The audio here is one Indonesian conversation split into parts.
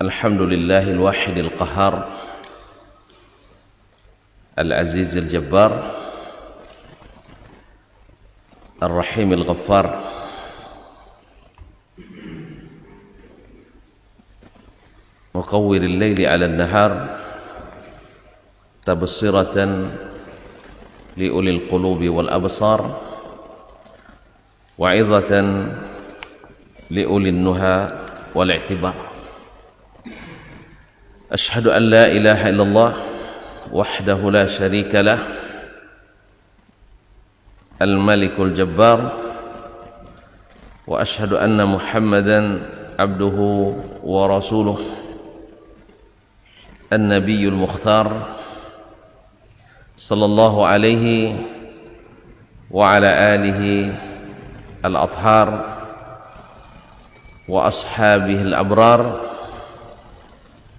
Alhamdulillahil wahidil qahar al-azizil jabbar ar-rahimil ghaffar muqawwiril layli 'ala an-nahar tabsiratan li ulil qulubi wal absar wa'idhatan li ulil nuha wal i'tibar. Ashhadu an la ilaha illallah wahdahu la syarika lah al-malikul jabbar wa ashhadu anna muhammadan abduhu wa rasuluh an-nabiyyul mukhtar sallallahu alaihi wa ala alihi al-athhar wa ashabihi al-abrar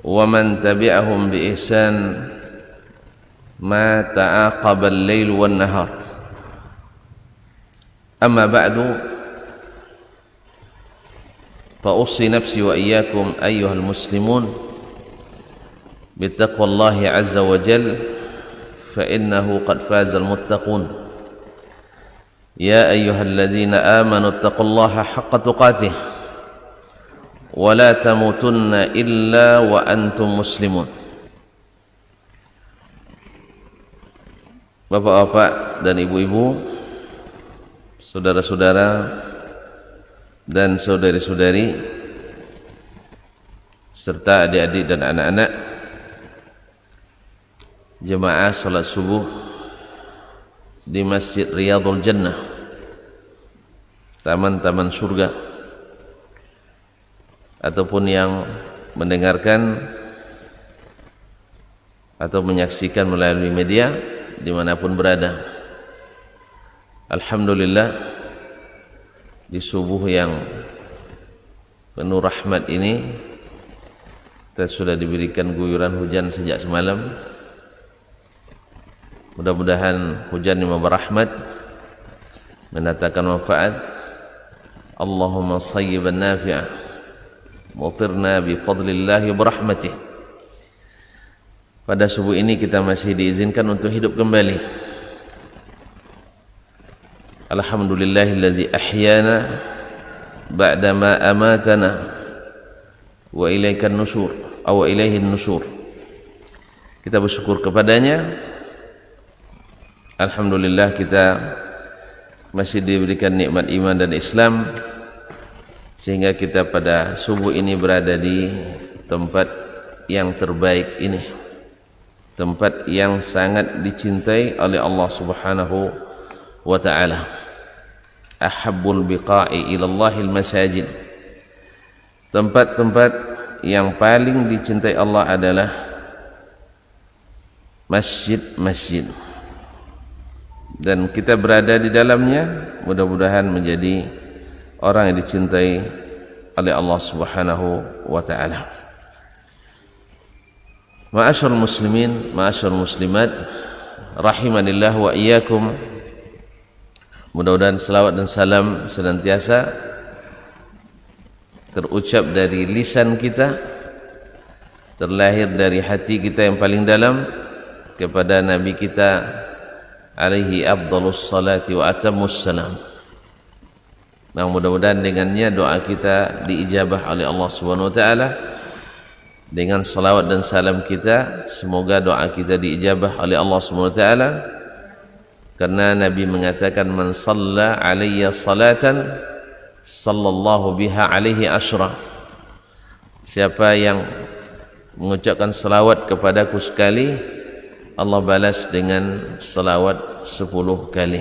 wa man tabi'ahum bi ihsan ma ta'aqaba al-lail wan nahar. Amma ba'du, fa ussi nafsi wa iyyakum ayyuhal muslimun bittaqwallahi azza wa jalla fa innahu qad faza al-muttaqun. Ya ayyuhalladzina amanu ittaqullaha haqqa tuqatih wa la tamutunna illa wa antum muslimun. Bapak-bapak dan ibu-ibu, saudara-saudara dan saudari-saudari serta adik-adik dan anak-anak jemaah salat subuh di Masjid Riyadhul Jannah, taman-taman surga, ataupun yang mendengarkan atau menyaksikan melalui media dimanapun berada. Alhamdulillah, di subuh yang penuh rahmat ini kita sudah diberikan guyuran hujan sejak semalam. Mudah-mudahan hujan yang membawa rahmat, mendatangkan manfaat. Allahumma sayyiban nafi'ah, mutirna bi fadlillahi wa rahmatih. Pada subuh ini kita masih diizinkan untuk hidup kembali. Alhamdulillahilladzi ahyana ba'dama amatana wa ilaikan nusyur aw ilaihin nusyur. Kita bersyukur kepadanya. Alhamdulillah kita masih diberikan nikmat iman dan Islam, sehingga kita pada subuh ini berada di tempat yang terbaik ini, tempat yang sangat dicintai oleh Allah Subhanahu wa ta'ala. Ahabbul biqa'i ilallahil masajid. Tempat-tempat yang paling dicintai Allah adalah masjid-masjid, dan kita berada di dalamnya. Mudah-mudahan menjadi orang yang dicintai oleh Allah Subhanahu wa ta'ala. Ma'asyarul muslimin, ma'asyarul muslimat, rahimanillah wa iyyakum. Mudah-mudahan selawat dan salam senantiasa terucap dari lisan kita, terlahir dari hati kita yang paling dalam, kepada Nabi kita alaihi afdhalus salati wa atammus salam. Nah, mudah-mudahan dengannya doa kita diijabah oleh Allah Subhanahu wa ta'ala. Dengan salawat dan salam kita, semoga doa kita diijabah oleh Allah Subhanahu wa ta'ala, karena Nabi mengatakan, man shalla alayya salatan sallallahu biha alaihi asyra. Siapa yang mengucapkan salawat kepadaku sekali, Allah balas dengan salawat 10 kali.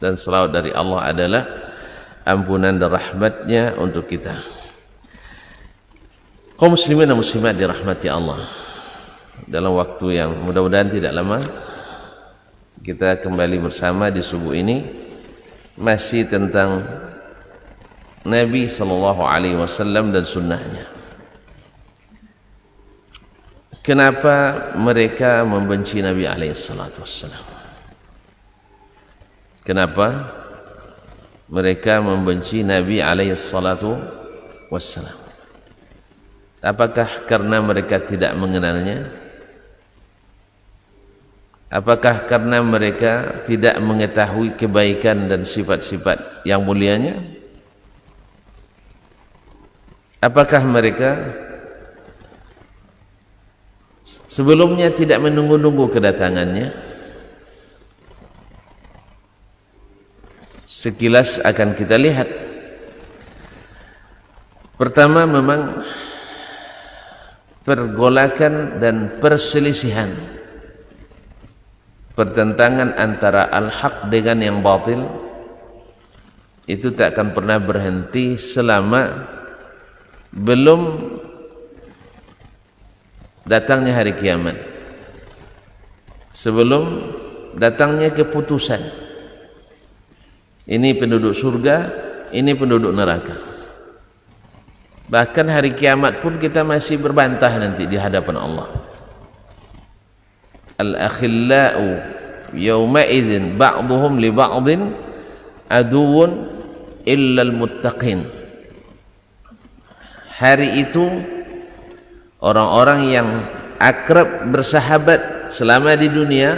Dan salawat dari Allah adalah ampunan dan rahmatnya untuk kita. Kaum muslimin dan muslimat dirahmati Allah, dalam waktu yang mudah-mudahan tidak lama kita kembali bersama di subuh ini, masih tentang Nabi sallallahu alaihi wasallam dan sunnahnya. Kenapa mereka membenci Nabi alaihi salatu wassalam? Kenapa mereka membenci Nabi alaihi salatu wassalam? Apakah karena mereka tidak mengenalnya? Apakah karena mereka tidak mengetahui kebaikan dan sifat-sifat yang mulianya? Apakah mereka sebelumnya tidak menunggu-nunggu kedatangannya? Sekilas akan kita lihat. Pertama, memang pergolakan dan perselisihan, pertentangan antara al-haq dengan yang batil itu tak akan pernah berhenti selama belum datangnya hari kiamat, sebelum datangnya keputusan. Ini penduduk surga, ini penduduk neraka. Bahkan hari kiamat pun kita masih berbantah nanti di hadapan Allah. Al-akhillau yawma idzin ba'dhum li ba'dhin aduwwun illa al-muttaqin. Hari itu orang-orang yang akrab bersahabat selama di dunia,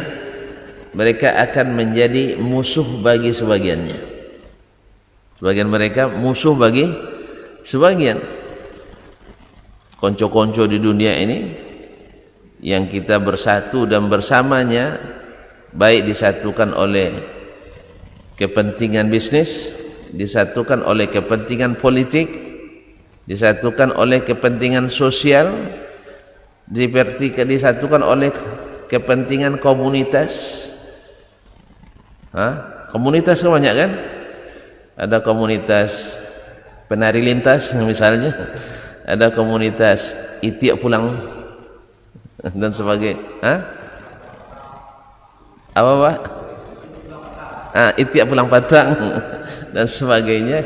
mereka akan menjadi musuh bagi sebagiannya. Sebagian mereka musuh bagi sebagian. Konco-konco di dunia ini yang kita bersatu dan bersamanya, baik disatukan oleh kepentingan bisnis, disatukan oleh kepentingan politik, disatukan oleh kepentingan sosial, disatukan oleh kepentingan komunitas. Komunitas kan banyak kan? Ada komunitas penari lintas misalnya, ada komunitas itiak pulang dan sebagainya. Apa Pak? Itiak pulang patang dan sebagainya.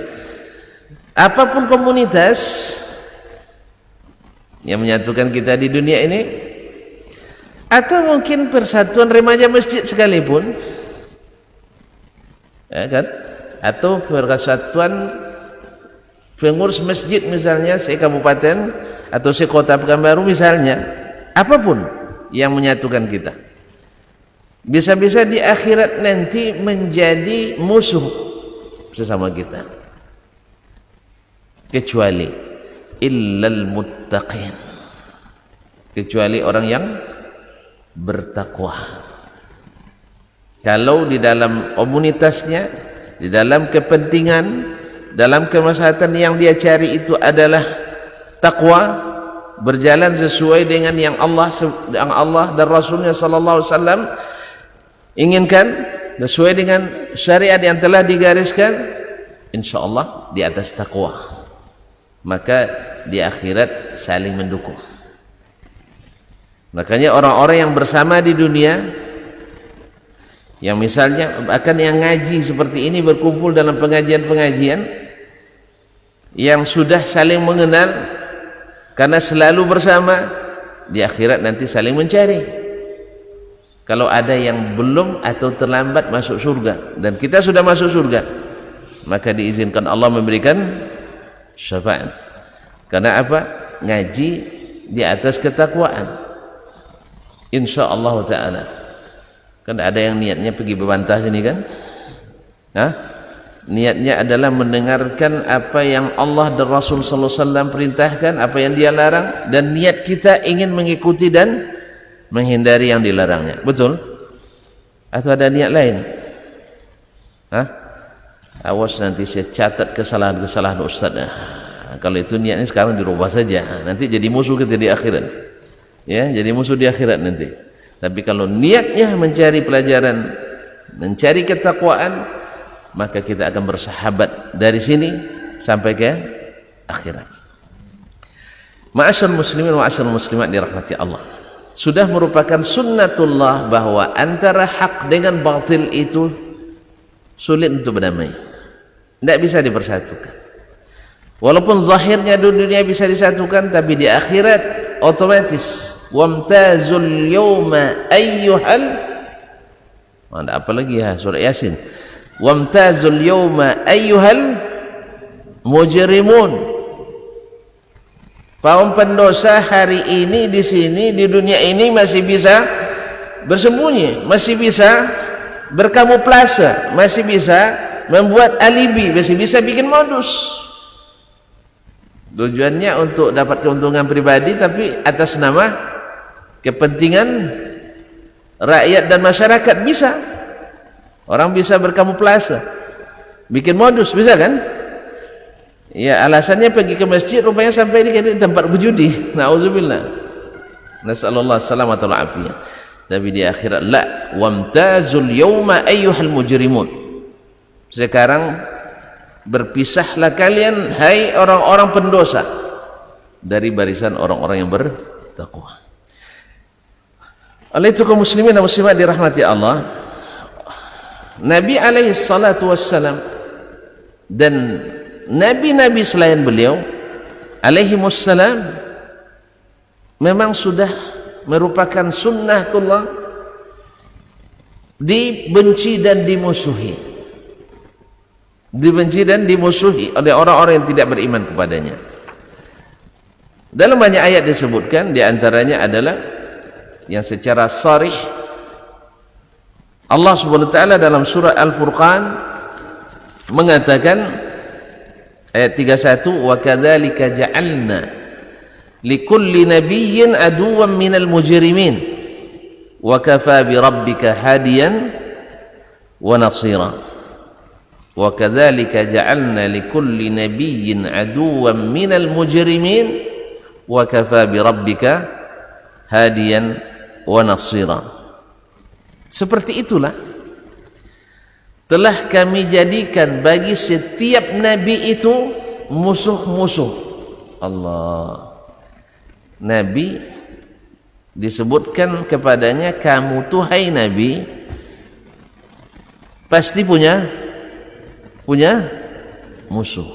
Apapun komunitas yang menyatukan kita di dunia ini, atau mungkin persatuan remaja masjid sekalipun, ya kan? Atau persatuan pengurus masjid misalnya se-kabupaten atau se-kota Pekanbaru misalnya, apapun yang menyatukan kita, bisa-bisa di akhirat nanti menjadi musuh sesama kita, kecuali illal muttaqin, kecuali orang yang bertakwa. Kalau di dalam komunitasnya, di dalam kepentingan, dalam kemaslahatan yang dia cari itu adalah takwa, berjalan sesuai dengan yang Allah dan Rasulnya sallallahu alaihi wasallam inginkan, sesuai dengan syariat yang telah digariskan, insyaallah di atas takwa, maka di akhirat saling mendukung. Makanya orang-orang yang bersama di dunia, yang misalnya bahkan yang ngaji seperti ini, berkumpul dalam pengajian-pengajian, yang sudah saling mengenal karena selalu bersama, di akhirat nanti saling mencari. Kalau ada yang belum atau terlambat masuk surga dan kita sudah masuk surga, maka diizinkan Allah memberikan syafaat. Karena apa? Ngaji di atas ketakwaan, insyaallah ta'ala. Kan ada yang niatnya pergi berbantah sini kan? Niatnya adalah mendengarkan apa yang Allah dan Rasul sallallahu alaihi wasallam perintahkan, apa yang dia larang, dan niat kita ingin mengikuti dan menghindari yang dilarangnya. Betul? Atau ada niat lain? Awas nanti saya catat kesalahan-kesalahan Ustaz. Kalau itu niatnya sekarang dirubah saja, nanti jadi musuh kita di akhirat. Ya, jadi musuh di akhirat nanti. Tapi kalau niatnya mencari pelajaran, mencari ketakwaan, maka kita akan bersahabat dari sini sampai ke akhirat. Ma'asyarul muslimin wa ma'asyarul muslimat dirahmati Allah, sudah merupakan sunnatullah bahwa antara hak dengan batil itu sulit untuk berdamai, tidak bisa dipersatukan. Walaupun zahirnya di dunia bisa disatukan, tapi di akhirat otomatis wamtazul yawma ayyuhal, ada apa lagi ya, surah Yasin, wamtazul yawma ayyuhal mujrimun, kaum pendosa hari ini di sini di dunia ini masih bisa bersembunyi, masih bisa berkamuflase, masih bisa membuat alibi, masih bisa bikin modus. Tujuannya untuk dapat keuntungan pribadi, tapi atas nama kepentingan rakyat dan masyarakat bisa. Orang bisa berkamuflase, bikin modus, bisa kan? Ya, alasannya pergi ke masjid, rupanya sampai di tempat berjudi. Nauzubillah. Nasallallahu salamatul afiyah. Tapi di akhirat, la wamtazul yawma ayyuhal mujrimun. Sekarang berpisahlah kalian, hai orang-orang pendosa, dari barisan orang-orang yang bertakwa. Oleh itu kaum muslimin dan muslimat dirahmati Allah, Nabi alaihi salatu wassalam dan nabi-nabi selain beliau alaihi wassalam memang sudah merupakan sunnatullah, dibenci dan dimusuhi, dibenci dan dimusuhi oleh orang-orang yang tidak beriman kepadanya. Dalam banyak ayat disebutkan, di antaranya adalah yang secara sharih Allah Subhanahu wa taala dalam surah Al-Furqan mengatakan ayat 31, wa kadzalika ja'alna likulli nabiyyin aduwwan minal mujrimin wa kafa bi rabbika hadiyan wa nasira. Wa kadzalika ja'alna likulli nabiyyin aduwwan minal mujrimin wa kafa bi rabbika hadiyan wa nasira. Seperti itulah telah kami jadikan bagi setiap nabi itu musuh-musuh. Allah, nabi disebutkan kepadanya, kamu tuh hai nabi pasti punya musuh.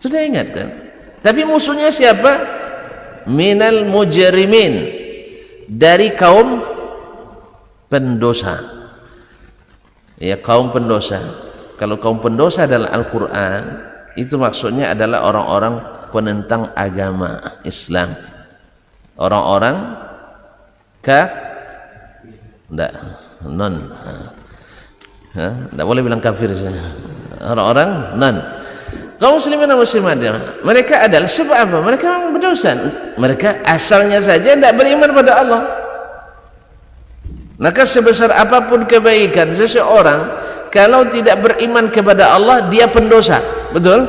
Sudah ingat kan? Tapi musuhnya siapa? Minal mujrimin, dari kaum pendosa. Ya, kaum pendosa. Kalau kaum pendosa dalam Al-Quran itu maksudnya adalah orang-orang penentang agama Islam, orang-orang enggak boleh bilang kafir, orang-orang kaum muslimin dan muslimat, mereka adalah sebab apa? Mereka memang berdosa, mereka asalnya saja tidak beriman pada Allah. Maka sebesar apapun kebaikan seseorang, kalau tidak beriman kepada Allah, dia pendosa. Betul?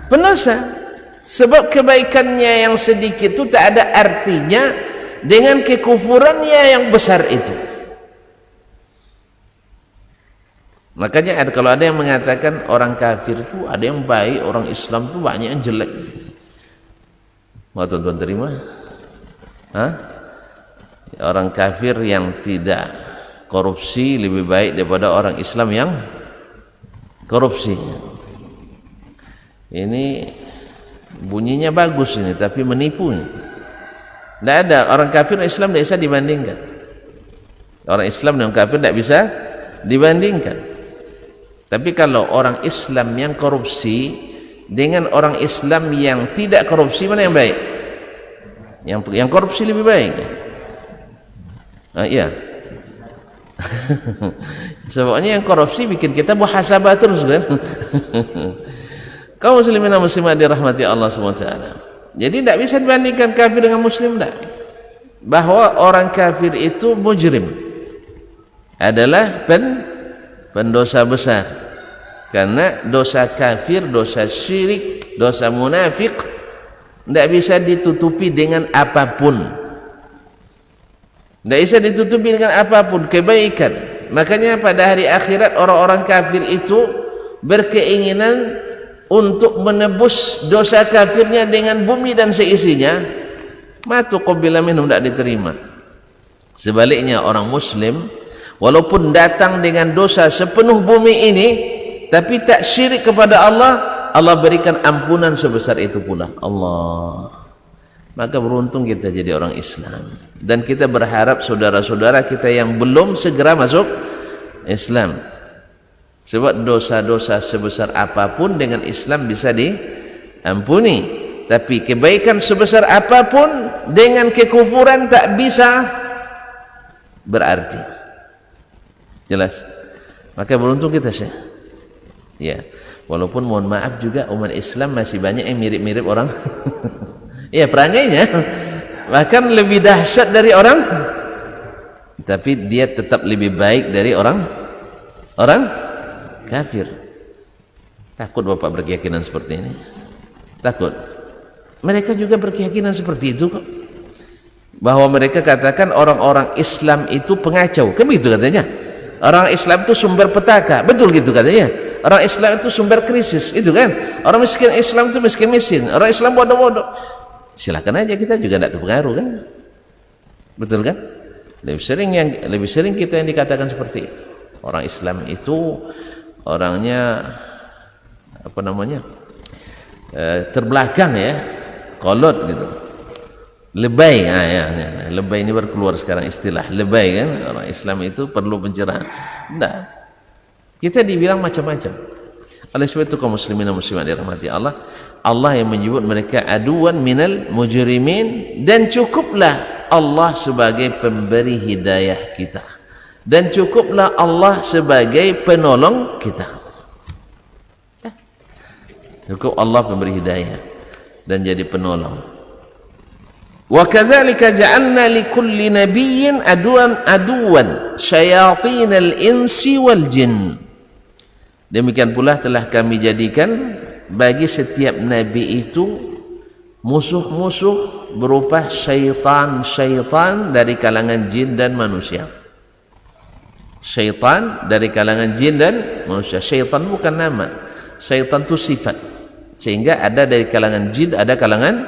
Pendosa. Sebab kebaikannya yang sedikit itu tak ada artinya dengan kekufurannya yang besar itu. Makanya kalau ada yang mengatakan orang kafir itu ada yang baik, orang Islam itu banyak yang jelek. Mau tuan-tuan terima? Orang kafir yang tidak korupsi lebih baik daripada orang Islam yang korupsi. Ini bunyinya bagus ini, tapi menipu. Tidak ada orang kafir dan Islam tidak bisa dibandingkan. Orang Islam dan kafir tidak bisa dibandingkan. Tapi kalau orang Islam yang korupsi dengan orang Islam yang tidak korupsi, mana yang baik? Yang korupsi lebih baik. Iya. Sebabnya yang korupsi bikin kita muhasabah terus kan. Kaum muslimin dan muslimat dirahmati Allah SWT. Jadi tidak bisa dibandingkan kafir dengan muslim, tidak. Bahwa orang kafir itu mujrim, adalah pendosa besar. Karena dosa kafir, dosa syirik, dosa munafik tidak bisa ditutupi dengan apapun. Tidak bisa ditutupi dengan apapun kebaikan. Makanya pada hari akhirat orang-orang kafir itu berkeinginan untuk menebus dosa kafirnya dengan bumi dan seisinya. Ma tuqabbala minhum, tidak diterima. Sebaliknya orang muslim walaupun datang dengan dosa sepenuh bumi ini, tapi tak syirik kepada Allah, Allah berikan ampunan sebesar itu pula. Allah. Maka beruntung kita jadi orang Islam. Dan kita berharap saudara-saudara kita yang belum segera masuk Islam. Sebab dosa-dosa sebesar apapun dengan Islam bisa ampuni. Tapi kebaikan sebesar apapun dengan kekufuran tak bisa berarti. Jelas? Maka beruntung kita, Syekh. Ya, walaupun mohon maaf juga umat Islam masih banyak yang mirip-mirip orang. Ya, perangainya bahkan lebih dahsyat dari orang, tapi dia tetap lebih baik dari orang kafir. Takut Bapak berkeyakinan seperti ini? Takut? Mereka juga berkeyakinan seperti itu kok, bahwa mereka katakan orang-orang Islam itu pengacau, kan begitu katanya. Orang Islam itu sumber petaka, betul gitu katanya. Orang Islam itu sumber krisis, itu kan. Orang miskin Islam itu miskin, orang Islam bodoh-bodoh. Silakan aja, kita juga tidak terpengaruh kan, betul kan? Lebih sering kita yang dikatakan seperti itu. Orang Islam itu orangnya apa namanya, terbelakang ya, kolot gitu, lebay. Lebay ini baru keluar sekarang istilah lebay kan. Orang Islam itu perlu pencerahan. Nah, kita dibilang macam-macam. Oleh sebab itu kaum muslimin dan muslimat dirahmati Allah, Allah yang menyebut mereka aduan minal mujrimin, dan cukuplah Allah sebagai pemberi hidayah kita, dan cukuplah Allah sebagai penolong kita. Cukup Allah pemberi hidayah dan jadi penolong. Wa kadzalika ja'alna likulli nabiyyin aduwan syayatinal insi wal jin. Demikian pula telah kami jadikan bagi setiap nabi itu musuh-musuh berupa syaitan dari kalangan jin dan manusia. Syaitan dari kalangan jin dan manusia. Syaitan bukan nama, syaitan itu sifat, sehingga ada dari kalangan jin, ada kalangan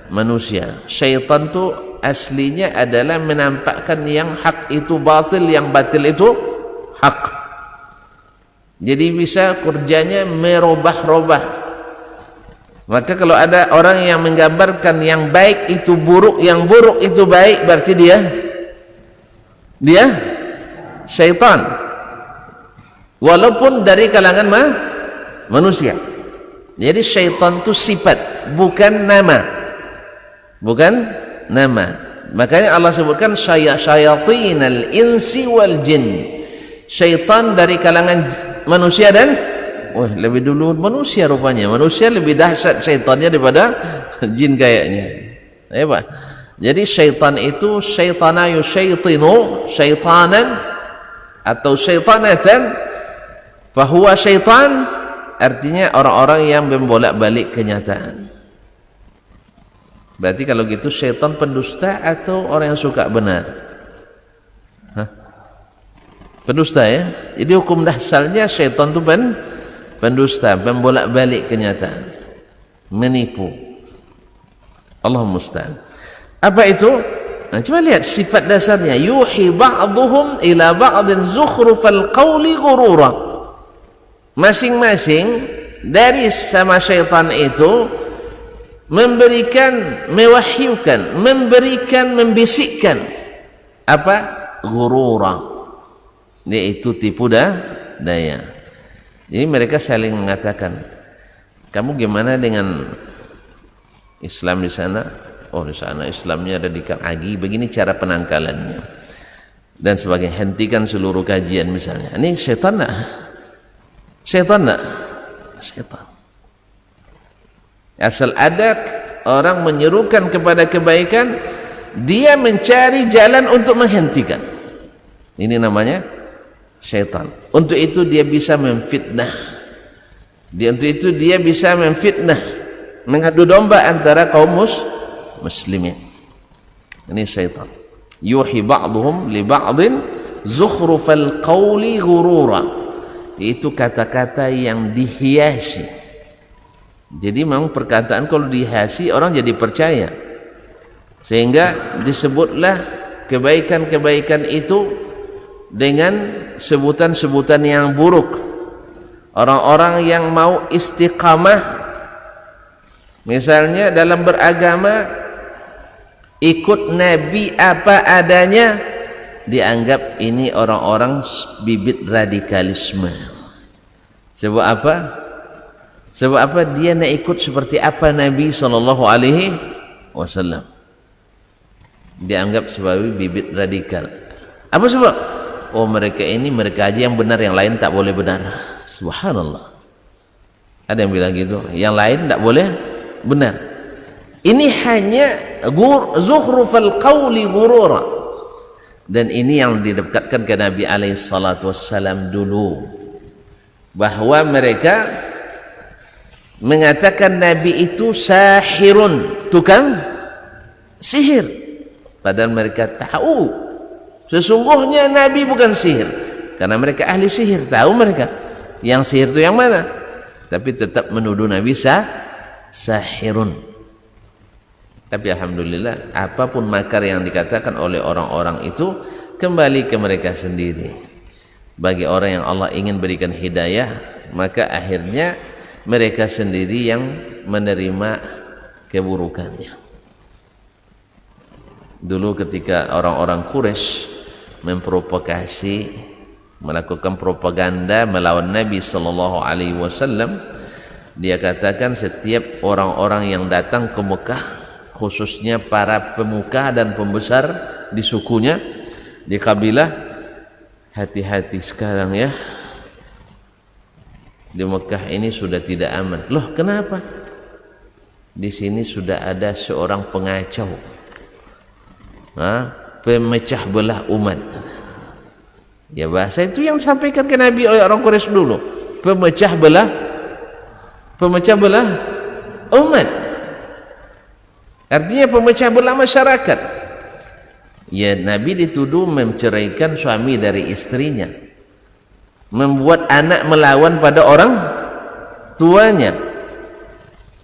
manusia. Syaitan itu aslinya adalah menampakkan yang hak itu batil, yang batil itu hak. Jadi bisa kerjanya merubah-rubah. Maka kalau ada orang yang menggambarkan yang baik itu buruk, yang buruk itu baik, berarti dia syaitan, walaupun dari kalangan manusia. Jadi syaitan itu sifat, bukan nama, makanya Allah sebutkan syayatinal insi wal jin, syaitan dari kalangan manusia dan lebih dulu manusia, rupanya manusia lebih dahsyat syaitannya daripada jin kayaknya. Ya Pak. Jadi syaitan itu syaitana yusyaitinu syaitanan atau syaitanatan, fahuwa syaitan, artinya orang-orang yang membolak-balik kenyataan. Berarti kalau gitu syaitan pendusta atau orang yang suka benar? Pendusta ya. Jadi hukum dasarnya syaitan itu pendusta, membolak-balik kenyataan, menipu. Allah musta'an. Apa itu? Nah, coba lihat sifat dasarnya. Yuhi ba'duhum ila ba'din zukhrufal qawli ghurura. Masing-masing dari sama syaitan itu memberikan, mewahyukan, memberikan, membisikkan apa? Ghurura, yaitu tipu daya. Jadi mereka saling mengatakan, kamu gimana dengan Islam di sana? Oh, di sana Islamnya radikal, begini cara penangkalannya dan sebagainya. Hentikan seluruh kajian misalnya. Ini setan nak? Setan. Asal ada orang menyerukan kepada kebaikan, dia mencari jalan untuk menghentikan. Ini namanya syaitan. Untuk itu dia bisa memfitnah. Untuk itu dia bisa memfitnah, mengadu domba antara kaum muslimin. Ini syaitan. Yuhi ba'duhum li ba'din zukhrufal qawli ghurura. Itu kata-kata yang dihiasi. Jadi memang perkataan kalau dihiasi orang jadi percaya, sehingga disebutlah kebaikan-kebaikan itu dengan sebutan-sebutan yang buruk. Orang-orang yang mau istiqamah misalnya dalam beragama, ikut Nabi apa adanya, dianggap ini orang-orang bibit radikalisme. Sebab apa? Sebab apa? Dia nak ikut seperti apa Nabi SAW. Dia anggap sebagai bibit radikal. Apa sebab? Oh, mereka aja yang benar, yang lain tak boleh benar. Subhanallah. Ada yang bilang gitu, yang lain tak boleh benar. Ini hanya zukhrufal qawli ghurura. Dan ini yang didekatkan ke Nabi SAW dulu, bahwa mereka mengatakan Nabi itu sahirun, tukang sihir, padahal mereka tahu sesungguhnya Nabi bukan sihir, karena mereka ahli sihir, tahu mereka yang sihir itu yang mana, tapi tetap menuduh Nabi sahirun. Tapi alhamdulillah, apapun makar yang dikatakan oleh orang-orang itu kembali ke mereka sendiri. Bagi orang yang Allah ingin berikan hidayah, maka akhirnya mereka sendiri yang menerima keburukannya. Dulu ketika orang-orang Quraisy memprovokasi, melakukan propaganda melawan Nabi SAW, dia katakan setiap orang-orang yang datang ke Mekah, khususnya para pemuka dan pembesar di sukunya, di kabilah, hati-hati sekarang ya, di Mekah ini sudah tidak aman. Loh, kenapa? Di sini sudah ada seorang pengacau, pemecah belah umat. Ya, bahasa itu yang disampaikan ke Nabi oleh orang Quraisy dulu, pemecah belah umat, artinya pemecah belah masyarakat. Ya, Nabi dituduh menceraikan suami dari istrinya, membuat anak melawan pada orang tuanya.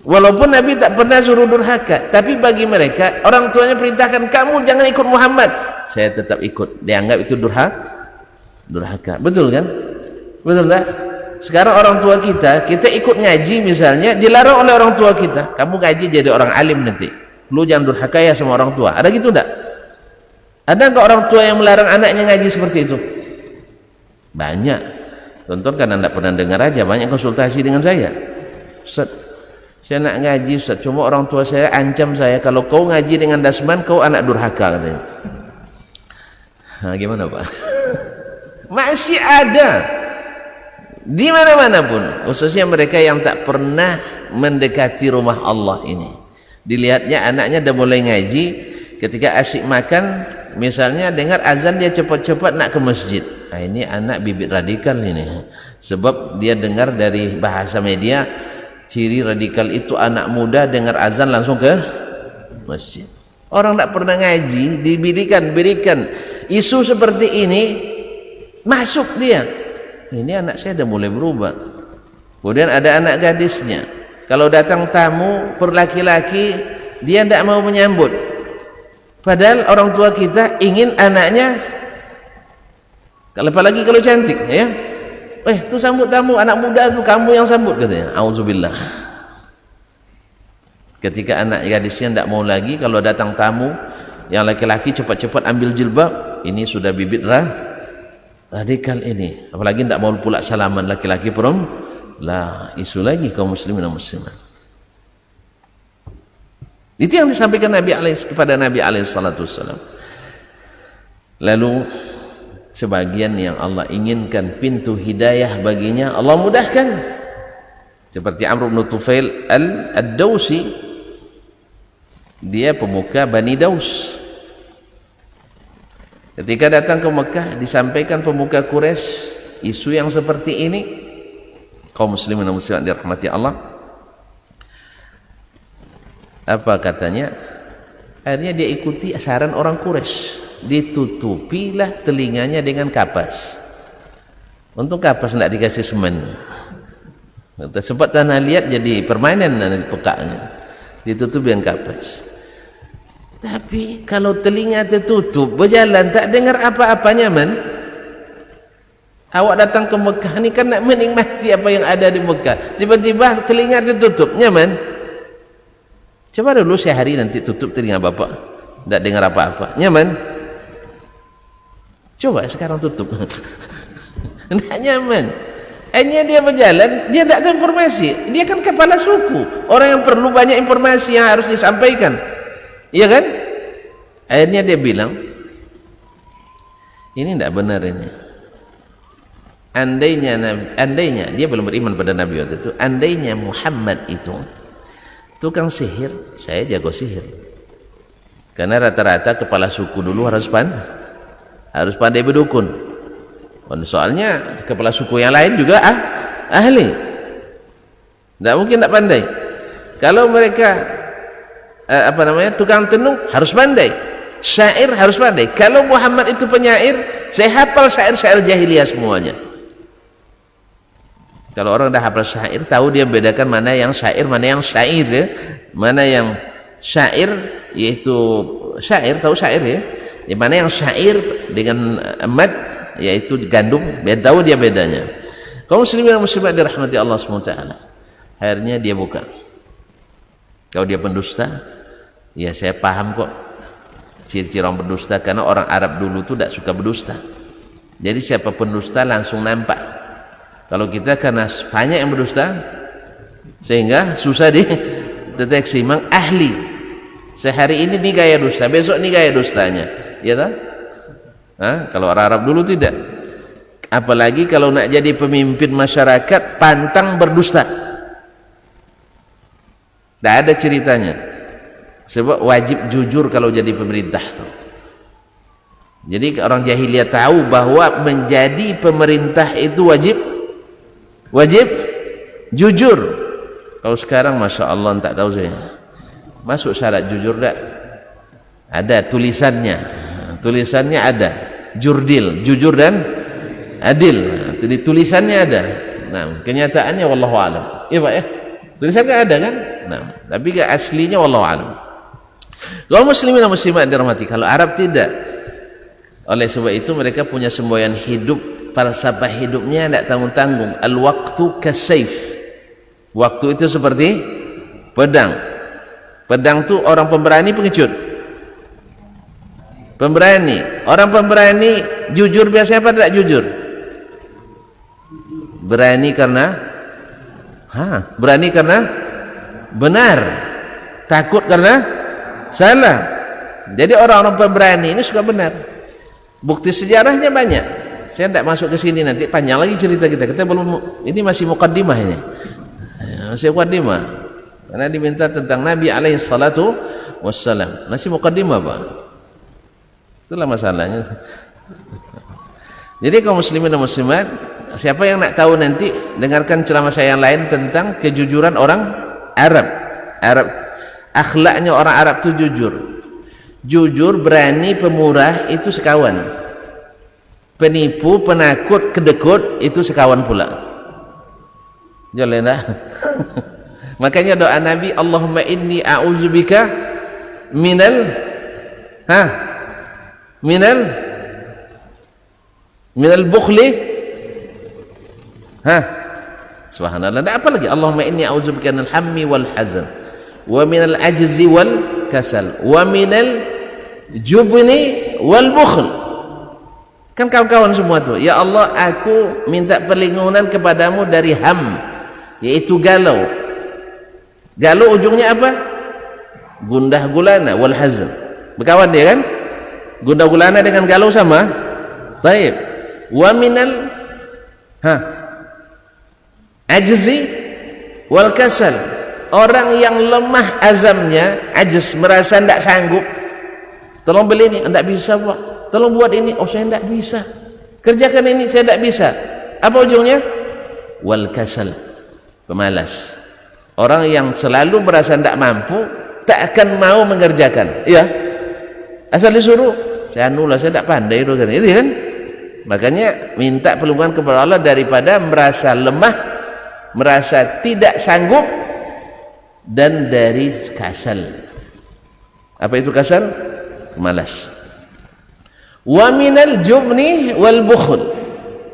Walaupun Nabi tak pernah suruh durhaka, tapi bagi mereka, orang tuanya perintahkan, kamu jangan ikut Muhammad, saya tetap ikut. Dianggap itu durhaka. Betul kan? Betul tak? Sekarang orang tua kita ikut ngaji misalnya, dilarang oleh orang tua kita, kamu ngaji jadi orang alim nanti, lu jangan durhaka ya sama orang tua. Ada gitu tak? Ada enggak orang tua yang melarang anaknya ngaji seperti itu? Banyak. Tonton, karena tidak pernah dengar aja, banyak konsultasi dengan saya. Ustaz, saya nak ngaji Ustaz, cuma orang tua saya ancam saya, kalau kau ngaji dengan dasman kau anak durhaka, katanya. Nah, gimana Pak? Masih ada di mana-mana pun, khususnya mereka yang tak pernah mendekati rumah Allah ini. Dilihatnya anaknya dah mulai ngaji, ketika asyik makan misalnya dengar azan dia cepat-cepat nak ke masjid. Nah, ini anak bibit radikal ini, sebab dia dengar dari bahasa media, ciri radikal itu anak muda dengar azan langsung ke masjid. Orang tak pernah ngaji berikan isu seperti ini, masuk dia. Ini anak saya dah mulai berubah. Kemudian ada anak gadisnya, kalau datang tamu laki-laki dia tidak mau menyambut, padahal orang tua kita ingin anaknya, apalagi kalau cantik ya, tu sambut tamu, anak muda tu kamu yang sambut, katanya. Auzubillah. Ketika anak gadisnya tidak mau lagi, kalau datang tamu yang laki-laki cepat-cepat ambil jilbab, ini sudah bibit radikal ini. Apalagi tidak mau pula salaman laki-laki lah, isu lagi kaum muslimin dan muslimat. Itu yang disampaikan kepada Nabi SAW. Lalu sebagian yang Allah inginkan pintu hidayah baginya, Allah mudahkan. Seperti Amr bin Tufail Ad-Dawsi, dia pemuka Bani Daus. Ketika datang ke Mekah, disampaikan pemuka Quraisy isu yang seperti ini, kaum muslimin dan muslimat dirahmati Allah. Apa katanya? Akhirnya dia ikuti saran orang Quraisy, ditutupilah telinganya dengan kapas. Untung kapas tidak dikasih semen, sebab tanah liat jadi permainan nanti pekaknya, ditutup dengan kapas. Tapi kalau telinga tertutup, berjalan tak dengar apa-apanya, awak datang ke Mekah ni kan nak menikmati apa yang ada di Mekah, tiba-tiba telinga tertutup, nyaman. Coba dulu sehari nanti tutup telinga bapak, tak dengar apa-apa, nyaman. Coba sekarang tutup. Tak nyaman. Hanya dia berjalan, dia tidak tahu informasi. Dia kan kepala suku, orang yang perlu banyak informasi yang harus disampaikan, iya kan? Akhirnya dia bilang, ini tidak benar ini. Andainya dia belum beriman pada Nabi waktu itu. Andainya Muhammad itu tukang sihir, saya jago sihir. Karena rata-rata kepala suku dulu harus pandai berdukun. Soalnya kepala suku yang lain juga ahli, tidak mungkin tidak pandai. Kalau mereka tukang tenung harus pandai, syair harus pandai. Kalau Muhammad itu penyair, saya hafal syair-syair jahiliyah semuanya. Kalau orang dah hafal syair, tahu dia bedakan mana yang syair, mana yang syair ya. Mana yang syair, yaitu syair, tahu syair ya. Di mana yang syair dengan mad, yaitu gandum, tahu dia bedanya. Kaum muslimin dan muslimat dirahmati Allah SWT, akhirnya dia buka. Kalau dia pendusta, ya saya paham kok ciri-ciri orang berdusta, karena orang Arab dulu tuh tidak suka berdusta. Jadi siapa pendusta langsung nampak. Kalau kita karena banyak yang berdusta, sehingga susah dideteksi. Memang ahli, sehari ini nih gaya dusta, besok nih gaya dustanya, ya tak? Kalau orang Arab dulu tidak. Apalagi kalau nak jadi pemimpin masyarakat, pantang berdusta. Tidak ada ceritanya. Sebab wajib jujur kalau jadi pemerintah tuh. Jadi orang jahiliyah tahu bahwa menjadi pemerintah itu wajib jujur. Kalau sekarang masya Allah tak tahu saya. Masuk syarat jujur tak? Ada tulisannya. Tulisannya ada. Jurdil, jujur dan adil. Jadi tulisannya ada. Nah, kenyataannya wallahu alam. Iya Pak ya. Tulisannya ada kan? Nah, tapi aslinya wallahu alam. Kalau muslimin dan muslimat dirahmati, kalau Arab tidak. Oleh sebab itu mereka punya semboyan hidup, falsafah hidupnya tidak tanggung-tanggung. Al-waqtu kasayf. Waktu itu seperti pedang. Pedang itu orang pemberani pengecut. Pemberani, orang pemberani jujur biasanya apa tidak jujur? Berani karena benar, takut karena salah. Jadi orang-orang pemberani ini suka benar. Bukti sejarahnya banyak. Saya tidak masuk ke sini, nanti panjang lagi cerita kita. Kita belum, ini masih muqaddimah ini. Masih muqaddimah. Karena diminta tentang Nabi alaihi salatu wassalam. Masih muqaddimah Pak. Itulah masalahnya. Jadi kaum muslimin dan muslimat, siapa yang nak tahu nanti dengarkan ceramah saya yang lain tentang kejujuran orang Arab. Akhlaknya orang Arab itu jujur, berani, pemurah, itu sekawan. Penipu, penakut, kedekut, itu sekawan pula. Jalan dah. Makanya doa Nabi, Allahumma inni a'udzubika minal bukhli. Subhanallah. Ada apa lagi? Allahumma inni a'udzubika minal hammi wal hazan wa minal ajzi wal kasal wa minal jubni wal bukhl. Kan kawan-kawan semua tuh. Ya Allah, aku minta perlindungan kepadamu dari ham, yaitu galau. Galau ujungnya apa? Gundah gulana wal hazan. Berkawan dia kan? Gundah gulana dengan galau sama? Baik. Wa minal ajzi wal kasal. Orang yang lemah azamnya, ajz, merasa tidak sanggup. Tolong beli ini, tidak bisa Pak. Tolong buat ini, oh saya tidak bisa. Kerjakan ini, saya tidak bisa. Apa ujungnya? Wal kasal, pemalas. Orang yang selalu merasa tidak mampu, tak akan mau mengerjakan. Iya. Asal disuruh, saya anulah, saya tidak pandai itu kan. Makanya minta perlindungan kepada Allah daripada merasa lemah, merasa tidak sanggup, dan dari kasal. Apa itu kasal? Malas. Wa minal jubni wal bukhl,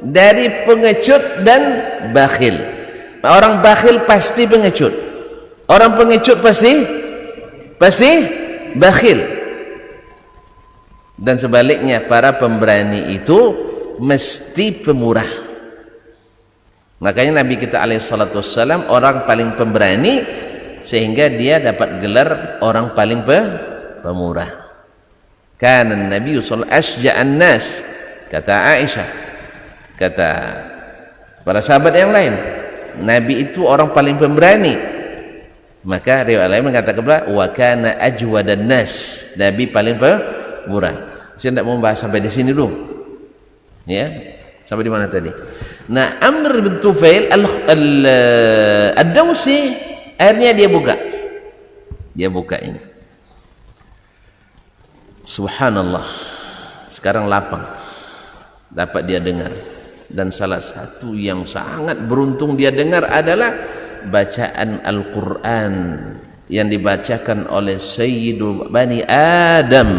dari pengecut dan bakhil. Orang bakhil pasti pengecut, orang pengecut pasti bakhil. Dan sebaliknya, para pemberani itu mesti pemurah. Makanya Nabi kita alaihi salatu wassalam orang paling pemberani, sehingga dia dapat gelar orang paling pemurah. Kana Nabi sallallahu asja'an nas, kata Aisyah, kata para sahabat yang lain, Nabi itu orang paling pemberani. Maka riwayat lain mengatakan pula wa kana ajwadan nas, Nabi paling pemurah. Saya tidak mau bahas sampai di sini dulu. Ya, sampai di mana tadi? Nah, Amr bin Tufail Ad-Dawsi akhirnya dia buka ini. Subhanallah, sekarang lapang dapat dia dengar. Dan salah satu yang sangat beruntung dia dengar adalah bacaan Al-Quran yang dibacakan oleh Sayyidul Bani Adam,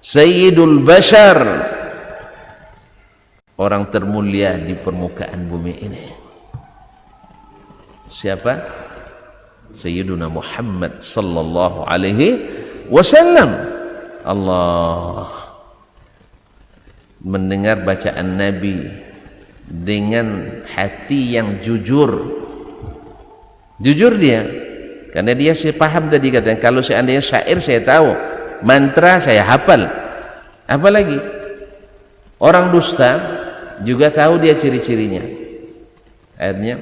Sayyidul Bashar, orang termulia di permukaan bumi ini. Siapa? Sayyiduna Muhammad sallallahu alaihi wasallam. Allah mendengar bacaan Nabi dengan hati yang jujur dia, karena dia paham tadi katanya, kalau seandainya syair saya tahu, mantra saya hafal, apalagi orang dusta juga tahu dia ciri-cirinya. Akhirnya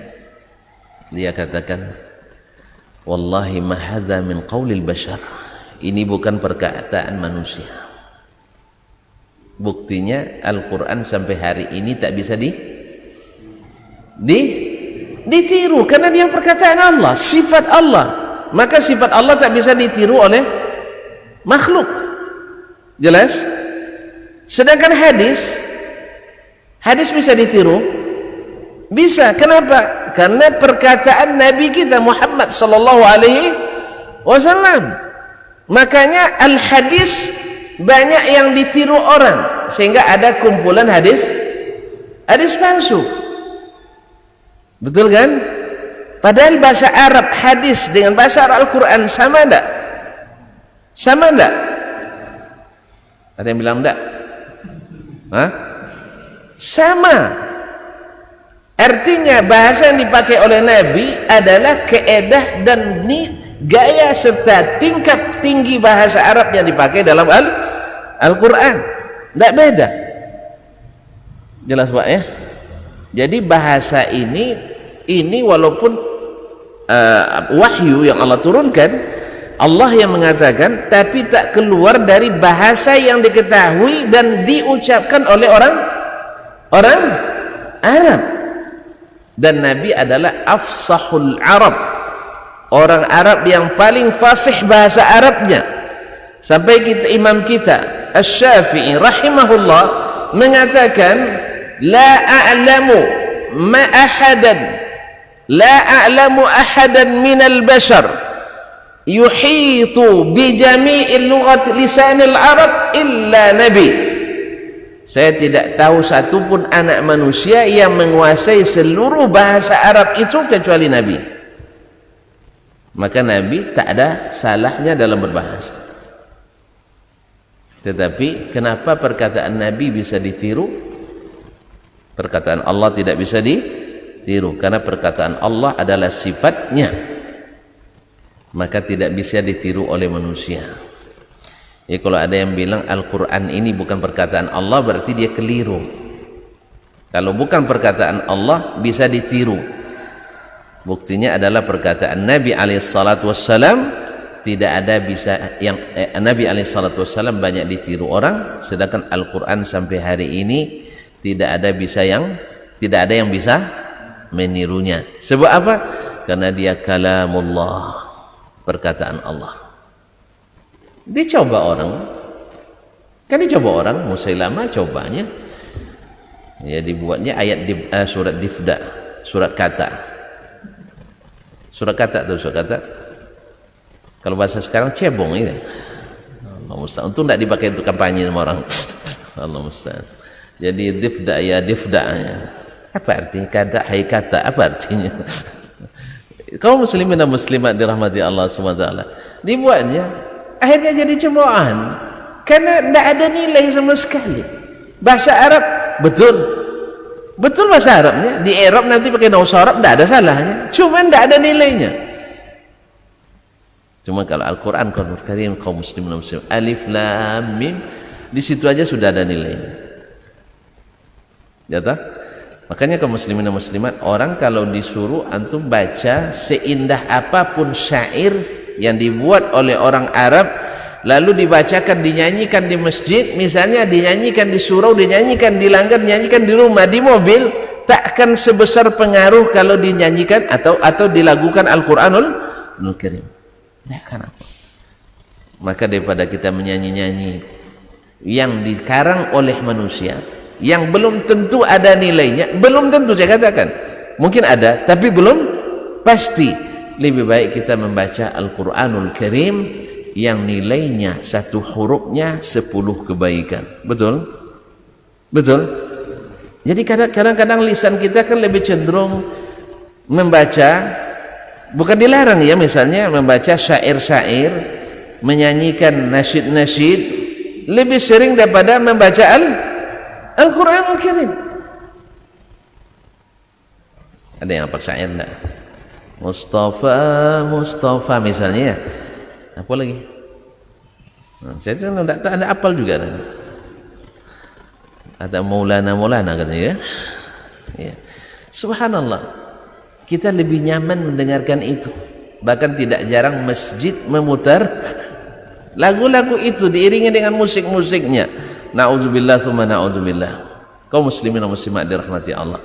dia katakan, wallahi ma hadza min qaulil bashar, ini bukan perkataan manusia. Buktinya Al-Quran sampai hari ini tak bisa ditiru, karena dia perkataan Allah, sifat Allah. Maka sifat Allah tak bisa ditiru oleh makhluk. Jelas? Sedangkan hadis bisa ditiru? Bisa. Kenapa? Karena perkataan Nabi kita Muhammad sallallahu alaihi wasallam. Makanya al-hadis banyak yang ditiru orang, sehingga ada kumpulan hadis palsu. Betul kan? Padahal bahasa Arab hadis dengan bahasa Arab Al-Quran sama enggak? Sama enggak? Ada yang bilang enggak? Hah? Sama. Artinya bahasa yang dipakai oleh Nabi adalah keedah dan gaya serta tingkat tinggi bahasa Arab yang dipakai dalam Al-Quran. Tidak beda. Jelas Pak ya? Jadi bahasa ini walaupun wahyu yang Allah turunkan, Allah yang mengatakan, tapi tak keluar dari bahasa yang diketahui dan diucapkan oleh orang Arab. Dan Nabi adalah afsahul Arab, orang Arab yang paling fasih bahasa Arabnya. Sampai imam kita Asy-Syafi'i rahimahullah mengatakan, la a'lamu ahadan minal bashar yuhitu bi jami'il lughat lisanil Arab illa Nabi. Saya tidak tahu satupun anak manusia yang menguasai seluruh bahasa Arab itu kecuali Nabi. Maka Nabi tak ada salahnya dalam berbahasa. Tetapi kenapa perkataan Nabi bisa ditiru, perkataan Allah tidak bisa ditiru? Karena perkataan Allah adalah sifatnya, maka tidak bisa ditiru oleh manusia. Ya, kalau ada yang bilang Al-Quran ini bukan perkataan Allah, berarti dia keliru. Kalau bukan perkataan Allah bisa ditiru. Buktinya adalah perkataan Nabi alaihissalam. Tidak ada bisa yang Nabi alaihissalam banyak ditiru orang, sedangkan Al-Quran sampai hari ini tidak ada yang bisa menirunya. Sebab apa? Karena dia kalamullah, perkataan Allah. Dicoba orang, Musailamah cobanya, ya dibuatnya ayat surat Difda, surat kata kalau bahasa sekarang cebong itu. Allah musta'an. Untung tidak dipakai untuk kampanye sama orang. Allah musta'an. Jadi Difda ya Difda ya. Apa artinya kata? Apa artinya? Kaum muslimin dan muslimat dirahmati Allah SWT, dibuatnya akhirnya jadi cemoohan karena tidak ada nilai sama sekali. Bahasa Arab betul, Betul bahasa Arabnya, di Arab nanti pakai bahasa Arab tidak ada salahnya, cuma tidak ada nilainya. Cuma kalau Al-Quran Karim kaum muslimin dan muslimat, alif lam mim, di situ aja sudah ada nilainya. Ya tak? Makanya kaum muslimin dan muslimat, orang kalau disuruh antum baca seindah apapun syair yang dibuat oleh orang Arab, lalu dibacakan, dinyanyikan di masjid, misalnya dinyanyikan di surau, dinyanyikan di langgar, dinyanyikan di rumah, di mobil, takkan sebesar pengaruh kalau dinyanyikan atau dilagukan Al-Quranul Karim. Nah, kenapa? Maka daripada kita menyanyi-nyanyi yang dikarang oleh manusia, yang belum tentu ada nilainya, belum tentu saya katakan, mungkin ada tapi belum pasti, lebih baik kita membaca Al-Quranul Karim yang nilainya satu hurufnya 10 kebaikan. Betul? Betul? Jadi kadang-kadang lisan kita kan lebih cenderung membaca, bukan dilarang ya, misalnya membaca syair-syair, menyanyikan nasyid-nasyid lebih sering daripada membaca Al-Quranul Karim. Ada yang apa syair enggak? Mustafa misalnya ya. Apa lagi? Nah, saya tuh tidak ada apal juga. Ada Maulana katanya ya. Ya. Subhanallah, kita lebih nyaman mendengarkan itu. Bahkan tidak jarang masjid memutar lagu-lagu itu diiringi dengan musik-musiknya. Na'udzubillah tsumma na'udzubillah. Kaum muslimin dan muslimat dirahmati Allah.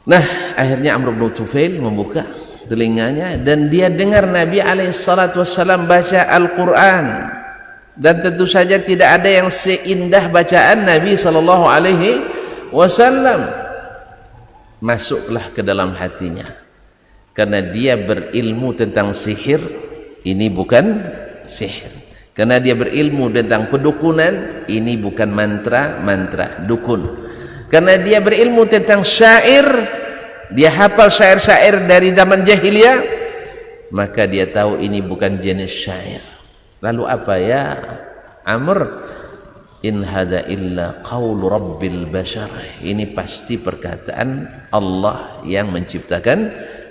Nah, akhirnya Amr bin Tufail membuka telinganya dan dia dengar Nabi SAW baca Al-Quran, dan tentu saja tidak ada yang seindah bacaan Nabi SAW. Masuklah ke dalam hatinya, karena dia berilmu tentang sihir, ini bukan sihir. Karena dia berilmu tentang pedukunan, ini bukan mantra dukun. Karena dia berilmu tentang syair, dia hafal syair-syair dari zaman jahiliyah, maka dia tahu ini bukan jenis syair. Lalu apa ya Amr? In hada illa qaulu rabbil bashar. Ini pasti perkataan Allah yang menciptakan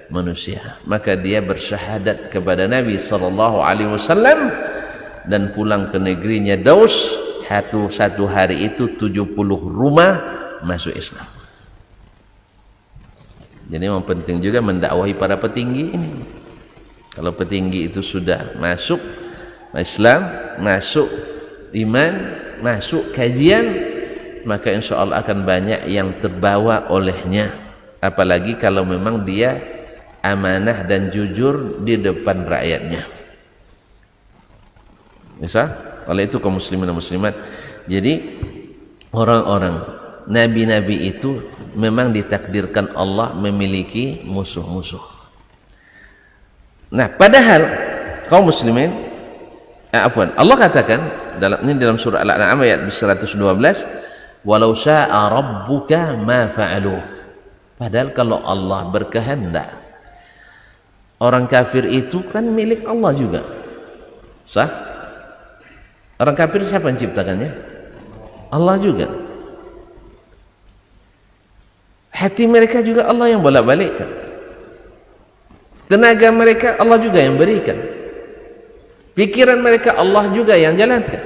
manusia. Maka dia bersyahadat kepada Nabi SAW dan pulang ke negerinya Daus. Satu hari itu 70 rumah masuk Islam. Jadi memang penting juga mendakwahi para petinggi ini. Kalau petinggi itu sudah masuk Islam, masuk iman, masuk kajian, maka insya Allah akan banyak yang terbawa olehnya. Apalagi kalau memang dia amanah dan jujur di depan rakyatnya. Bisa? Oleh itu kaum muslimin dan muslimat, jadi orang-orang nabi-nabi itu memang ditakdirkan Allah memiliki musuh-musuh. Nah, padahal kaum muslimin, Allah katakan dalam surah Al-An'am ayat 112, walau syaa rabbuka ma fa'aluh. Padahal kalau Allah berkehendak, orang kafir itu kan milik Allah juga. Sah? Orang kafir siapa yang ciptakannya? Allah juga. Hati mereka juga Allah yang bolak-balikkan. Tenaga mereka Allah juga yang berikan. Pikiran mereka Allah juga yang jalankan.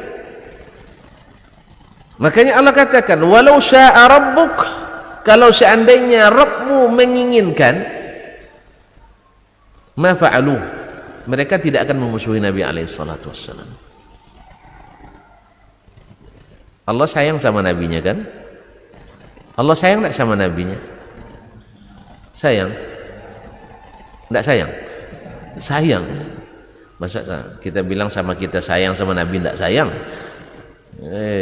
Makanya Allah katakan, walau syaa rabbuk, kalau seandainya Rabbmu menginginkan, ma fa'alu, mereka tidak akan memusuhi Nabi SAW. Allah sayang sama nabinya kan? Allah sayang tidak sama nabinya? Sayang? Tidak sayang? Sayang. Masa kita bilang sama kita sayang, sama nabi tidak sayang?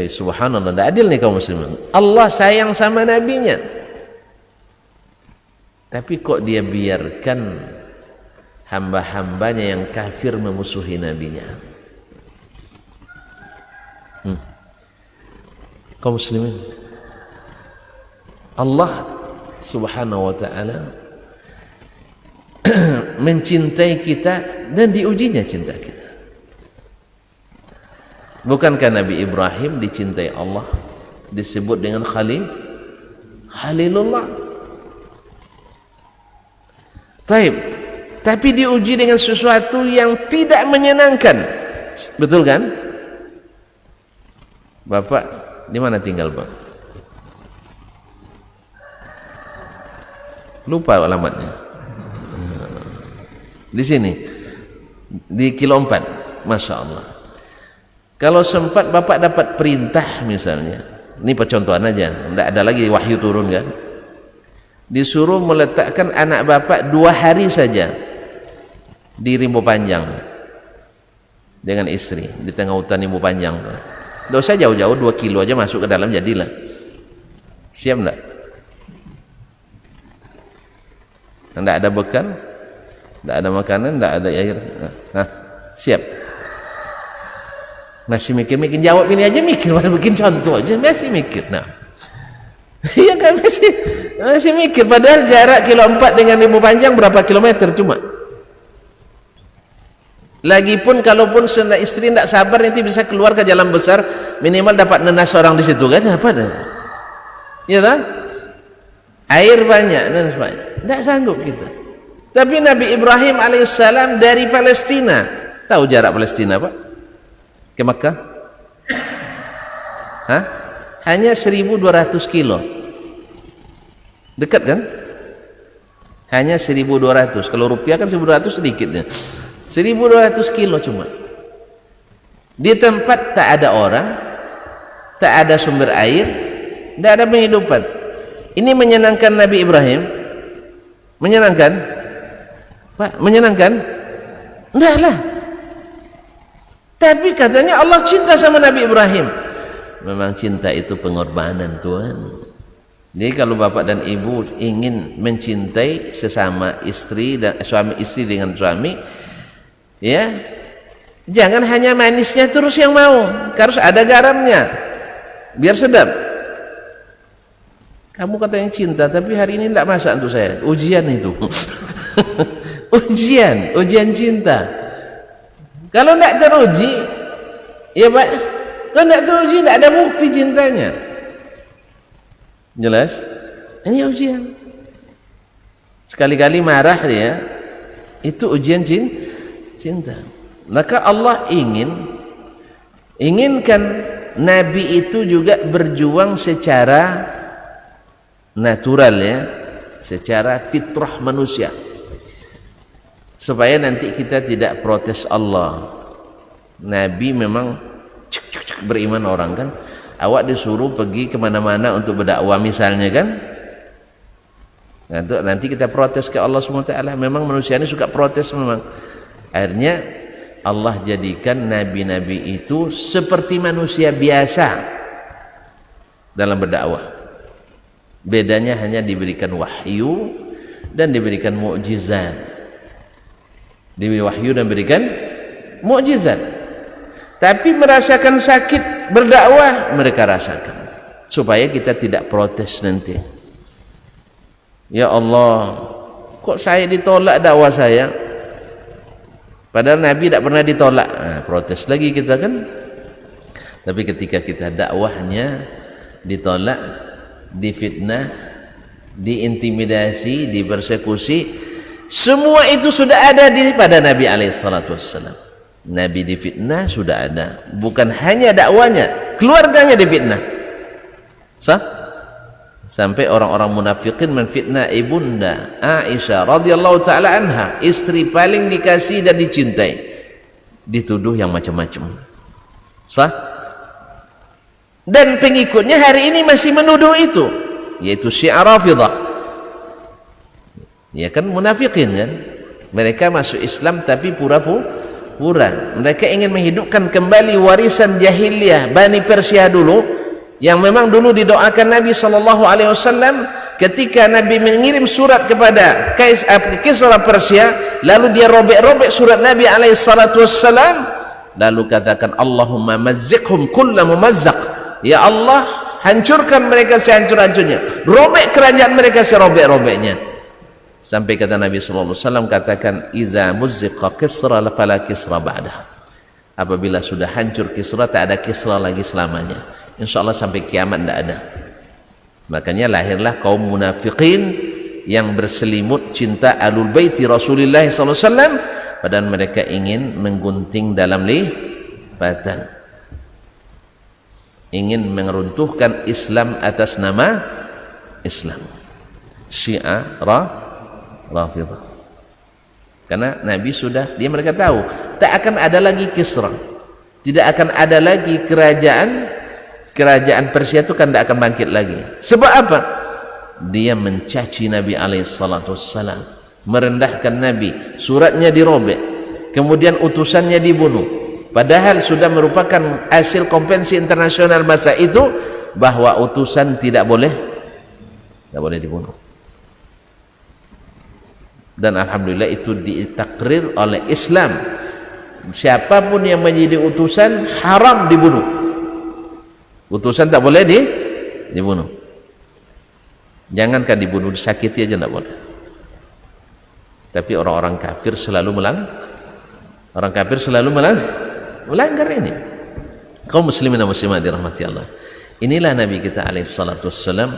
Subhanallah, tidak adil nih kaum muslimin. Allah sayang sama nabinya, tapi kok dia biarkan hamba-hambanya yang kafir memusuhi nabinya? Kaum muslimin, Allah subhanahu wa ta'ala mencintai kita dan diujinya cinta kita. Bukankah Nabi Ibrahim dicintai Allah, disebut dengan Khalilullah. Taib. Tapi diuji dengan sesuatu yang tidak menyenangkan. Betul kan? Bapak di mana tinggal, Pak? Lupa alamatnya. Di sini. Di kilo 4. Masya Allah. Kalau sempat Bapak dapat perintah misalnya, ini percontohan aja, tidak ada lagi wahyu turun kan, disuruh meletakkan anak Bapak 2 hari saja di Rimbo Panjang dengan istri di tengah hutan Rimbo Panjang, tidak usah jauh-jauh, 2 kilo aja masuk ke dalam jadilah. Siap enggak? Tidak ada bekal, tidak ada makanan, tidak ada air. Nah, siap? Masih mikir jawab ini aja mikir, mana bikin contoh aja masih mikir. Nah, iya kan, masih mikir, padahal jarak kilo 4 dengan Rimbo Panjang berapa kilometer cuma. Lagipun kalaupun istri tidak sabar nanti bisa keluar ke jalan besar, minimal dapat nenas orang di situ kan, apa dah? Ya tak? Air banyak, nenas banyak, tidak sanggup kita. Tapi Nabi Ibrahim alaihissalam dari Palestina, tahu jarak Palestina Pak? Ke Makkah? Hah? Hanya 1.200 kilo. Dekat kan? Hanya 1.200. Kalau rupiah kan 1.200 sedikitnya. 1.200 kilo cuma. Di tempat tak ada orang, tak ada sumber air, tak ada penghidupan. Ini menyenangkan Nabi Ibrahim? Menyenangkan? Pak, menyenangkan? Enggak lah. Tapi katanya Allah cinta sama Nabi Ibrahim. Memang cinta itu pengorbanan Tuhan. Jadi kalau bapak dan ibu ingin mencintai sesama istri dan suami istri dengan suami, ya, jangan hanya manisnya terus yang mau, harus ada garamnya, biar sedap. Kamu katanya cinta, tapi hari ini tidak masak untuk saya. Ujian itu. ujian cinta. Kalau tidak teruji, ya Pak, kalau tidak teruji tidak ada bukti cintanya. Jelas? Ini ujian. Sekali-kali marah dia, itu ujian cinta. Maka Allah inginkan Nabi itu juga berjuang secara natural ya, secara fitrah manusia. Supaya nanti kita tidak protes Allah. Nabi memang beriman orang kan. Awak disuruh pergi kemana-mana untuk berdakwah misalnya kan. Nanti kita protes ke Allah SWT. Memang manusia ini suka protes memang. Akhirnya Allah jadikan nabi-nabi itu seperti manusia biasa dalam berdakwah. Bedanya hanya diberikan wahyu dan diberikan mukjizat. Diberi wahyu dan berikan mukjizat. Tapi merasakan sakit berdakwah mereka rasakan, supaya kita tidak protes nanti. Ya Allah, kok saya ditolak dakwah saya? Padahal Nabi tidak pernah ditolak. Nah, protes lagi kita kan. Tapi ketika kita dakwahnya ditolak, difitnah, diintimidasi, dipersekusi, semua itu sudah ada pada Nabi alaihissalam. Nabi difitnah sudah ada. Bukan hanya dakwanya, keluarganya difitnah. Sampai orang-orang munafikin menfitnah ibunda Aisyah radhiyallahu taala anha, istri paling dikasih dan dicintai, dituduh yang macam-macam. Dan pengikutnya hari ini masih menuduh itu, yaitu Syiah Rafidah. Ya kan munafikin kan, mereka masuk Islam tapi pura-pura. Mereka ingin menghidupkan kembali warisan jahiliyah Bani Persia dulu, yang memang dulu didoakan Nabi SAW ketika Nabi mengirim surat kepada Kisra Persia, lalu dia robek-robek surat Nabi SAW, lalu katakan Allahumma mazziqhum kulla mumazzaq, ya Allah hancurkan mereka sehancur-hancurnya, robek kerajaan mereka serobek-robeknya. Sampai kata Nabi SAW katakan, idza muzziqa Kisra fala Kisra ba'dah. Apabila sudah hancur Kisra, tak ada Kisra lagi selamanya. Insya Allah sampai kiamat tidak ada. Makanya lahirlah kaum munafikin yang berselimut cinta alul baiti Rasulullah SAW, padahal mereka ingin menggunting dalam lipatan, ingin meruntuhkan Islam atas nama Islam. Syiah Rafidhah. Karena Nabi sudah, mereka tahu tak akan ada lagi Kisra, tidak akan ada lagi kerajaan Persia itu kan tidak akan bangkit lagi. Sebab apa? Dia mencaci Nabi alaihissalam, merendahkan Nabi, suratnya dirobek, kemudian utusannya dibunuh, padahal sudah merupakan hasil konvensi internasional masa itu bahwa utusan tidak boleh dibunuh. Dan alhamdulillah itu ditakrir oleh Islam, siapapun yang menjadi utusan haram dibunuh. Utusan tak boleh dibunuh. Jangankan dibunuh, disakiti aja tidak boleh. Tapi orang-orang kafir selalu melanggar ini. Kaum muslimin dan muslimat dirahmati Allah, inilah Nabi kita alaihissalatu wassalam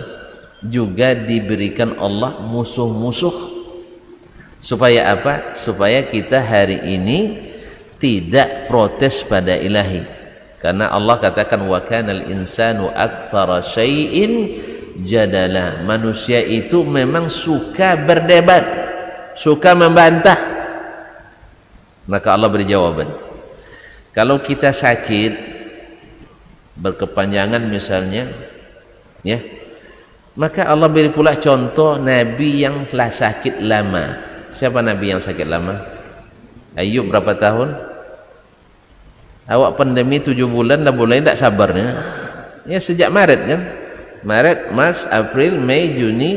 juga diberikan Allah musuh-musuh. Supaya apa? Supaya kita hari ini tidak protes pada ilahi. Karena Allah katakan wa kanal insanu aktsara syai'in jadala. Manusia itu memang suka berdebat, suka membantah. Maka Allah beri jawaban. Kalau kita sakit berkepanjangan misalnya, ya, maka Allah beri pula contoh Nabi yang telah sakit lama. Siapa Nabi yang sakit lama? Ayub berapa tahun? Awak pandemi 7 bulan dah mulai tak sabarnya. Ya sejak Maret kan? Maret, Maret, April, Mei, Juni,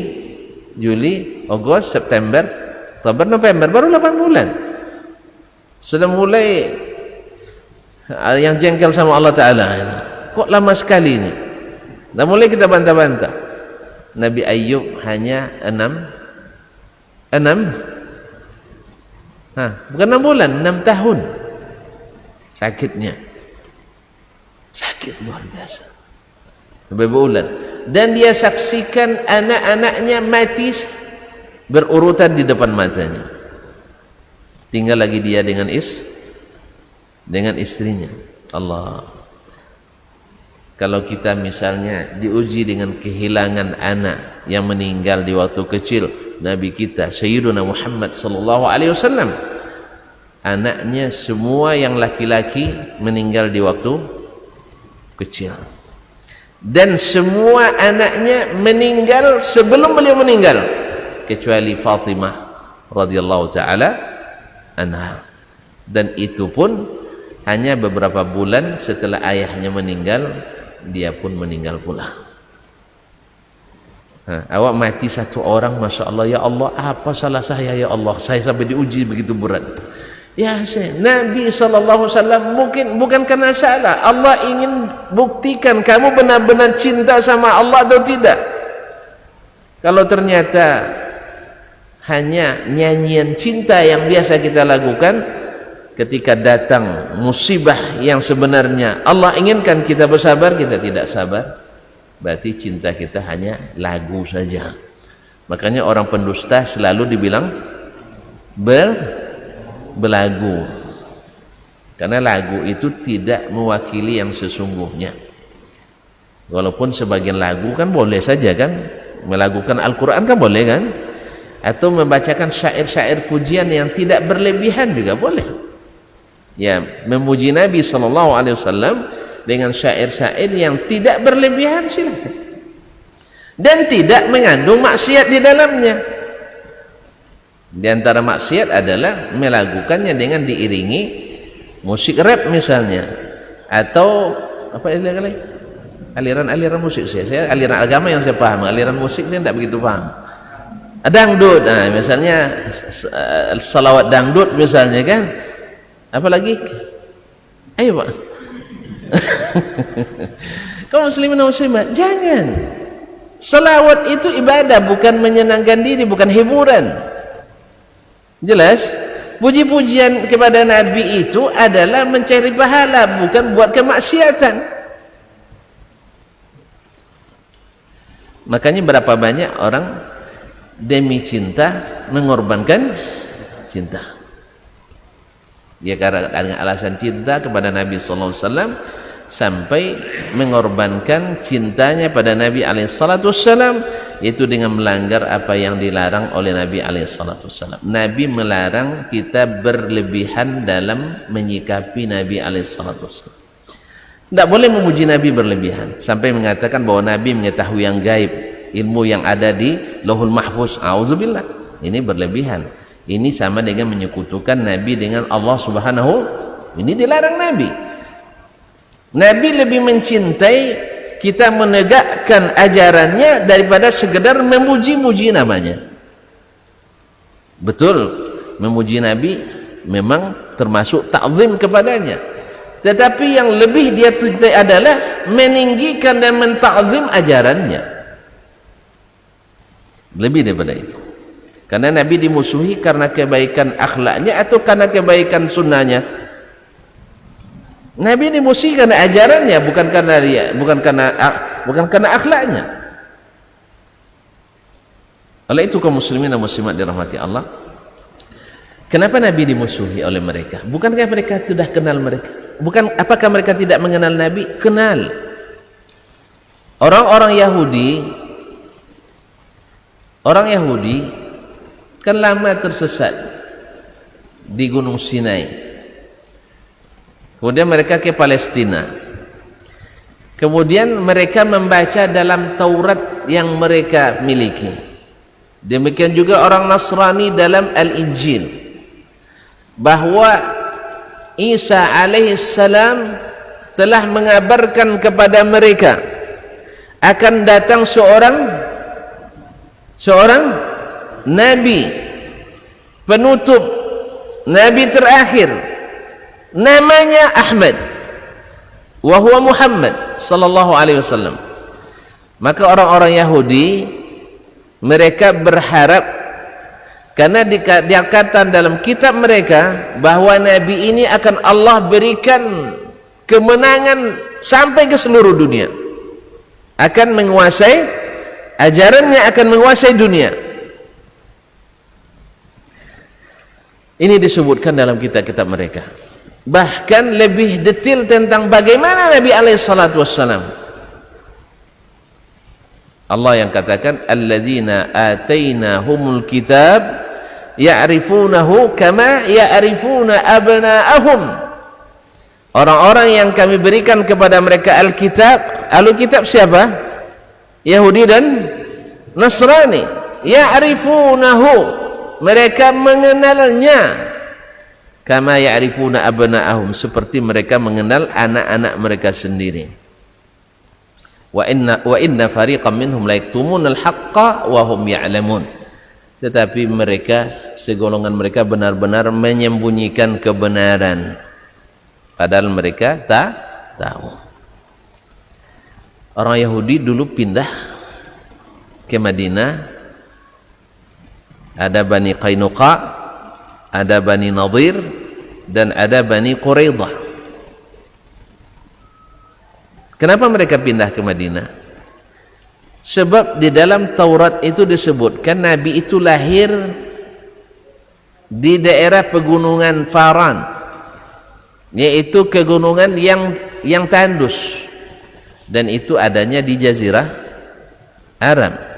Juli, Agustus, September, Oktober, November, baru 8 bulan. Sudah mulai yang jengkel sama Allah Ta'ala. Kok lama sekali ini? Dah mulai kita bantah-bantah. Nabi Ayub hanya 6 bukan 6 bulan, 6 tahun sakitnya, sakit luar biasa, beberapa bulan. Dan dia saksikan anak-anaknya mati berurutan di depan matanya. Tinggal lagi dia dengan istrinya. Allah, kalau kita misalnya diuji dengan kehilangan anak yang meninggal di waktu kecil, Nabi kita Sayyiduna Muhammad sallallahu alaihi wasallam, anaknya semua yang laki-laki meninggal di waktu kecil, dan semua anaknya meninggal sebelum beliau meninggal kecuali Fatimah radhiyallahu taala anha, dan itu pun hanya beberapa bulan setelah ayahnya meninggal, dia pun meninggal pula. Awak mati satu orang, Masya Allah, ya Allah, apa salah saya ya Allah, saya sampai diuji begitu berat. Ya Syekh, Nabi SAW mungkin bukan karena salah, Allah ingin buktikan kamu benar-benar cinta sama Allah atau tidak. Kalau ternyata hanya nyanyian cinta yang biasa kita lakukan, ketika datang musibah yang sebenarnya Allah inginkan kita bersabar, kita tidak sabar, berarti cinta kita hanya lagu saja. Makanya orang pendusta selalu dibilang belagu, karena lagu itu tidak mewakili yang sesungguhnya. Walaupun sebagian lagu kan boleh saja kan, melagukan Al-Quran kan boleh kan, atau membacakan syair-syair pujian yang tidak berlebihan juga boleh. Ya, memuji Nabi SAW dengan syair-syair yang tidak berlebihan silakan, dan tidak mengandung maksiat di dalamnya. Di antara maksiat adalah melakukannya dengan diiringi musik rap misalnya, atau apa aliran musik. Saya aliran agama yang saya paham, aliran musik saya tidak begitu paham. Dangdut, nah, misalnya salawat dangdut misalnya kan, apalagi ayo Pak. Kaum muslimin dan muslimat, jangan. Selawat itu ibadah, bukan menyenangkan diri, bukan hiburan. Jelas? Puji-pujian kepada Nabi itu adalah mencari pahala, bukan buat kemaksiatan. Makanya berapa banyak orang demi cinta mengorbankan cinta. Dia karena alasan cinta kepada Nabi sallallahu alaihi wasallam sampai mengorbankan cintanya pada Nabi alaihi salatu wasallam, itu dengan melanggar apa yang dilarang oleh Nabi alaihi salatu wasallam. Nabi melarang kita berlebihan dalam menyikapi Nabi alaihi salatu wasallam. Tidak boleh memuji Nabi berlebihan sampai mengatakan bahwa Nabi mengetahui yang gaib, ilmu yang ada di Lauhul Mahfuz. Auzubillah. Ini berlebihan. Ini sama dengan menyekutukan Nabi dengan Allah Subhanahu. Ini dilarang Nabi. Nabi lebih mencintai kita menegakkan ajarannya daripada sekedar memuji-muji namanya. Betul, memuji Nabi memang termasuk ta'zim kepadanya, tetapi yang lebih dia cintai adalah meninggikan dan mentakzim ajarannya. Lebih daripada itu. Karena Nabi dimusuhi karena kebaikan akhlaknya atau karena kebaikan sunnahnya. Nabi dimusuhi karena ajarannya, bukan karena dia, bukan karena akhlaknya. Oleh itu kaum muslimin dan muslimat dirahmati Allah, kenapa Nabi dimusuhi oleh mereka? Bukankah mereka sudah kenal mereka? Apakah mereka tidak mengenal Nabi? Kenal. Orang Yahudi kan lama tersesat di Gunung Sinai. Kemudian mereka ke Palestina. Kemudian mereka membaca dalam Taurat yang mereka miliki. Demikian juga orang Nasrani dalam Al-Injil, bahwa Isa alaihissalam telah mengabarkan kepada mereka akan datang seorang Nabi penutup, Nabi terakhir, namanya Ahmad, wa huwa Muhammad sallallahu alaihi wasallam. Maka orang-orang Yahudi mereka berharap, karena dikatakan dalam kitab mereka bahwa Nabi ini akan Allah berikan kemenangan sampai ke seluruh dunia, akan menguasai ajarannya, akan menguasai dunia. Ini disebutkan dalam kitab-kitab mereka. Bahkan lebih detail tentang bagaimana Nabi alaihi salatu wassalam. Allah yang katakan, alladzina atainahumul kitab ya'rifunahu kama ya'rifuna abna'ahum. Orang-orang yang kami berikan kepada mereka Alkitab. Alkitab siapa? Yahudi dan Nasrani. Ya'rifunahu, mereka mengenalnya, kama ya'rifuna abna'ahum, seperti mereka mengenal anak-anak mereka sendiri. Wa inna fariqam minhum la yaktumunal haqqa wa hum ya'lamun. Tetapi mereka, segolongan mereka benar-benar menyembunyikan kebenaran, padahal mereka tak tahu. Orang Yahudi dulu pindah ke Madinah. Ada Bani Qainuqa, ada Bani Nadir, dan ada Bani Quraidah. Kenapa mereka pindah ke Madinah? Sebab di dalam Taurat itu disebutkan Nabi itu lahir di daerah pegunungan Faran, yaitu kegunungan yang tandus, dan itu adanya di Jazirah Arab.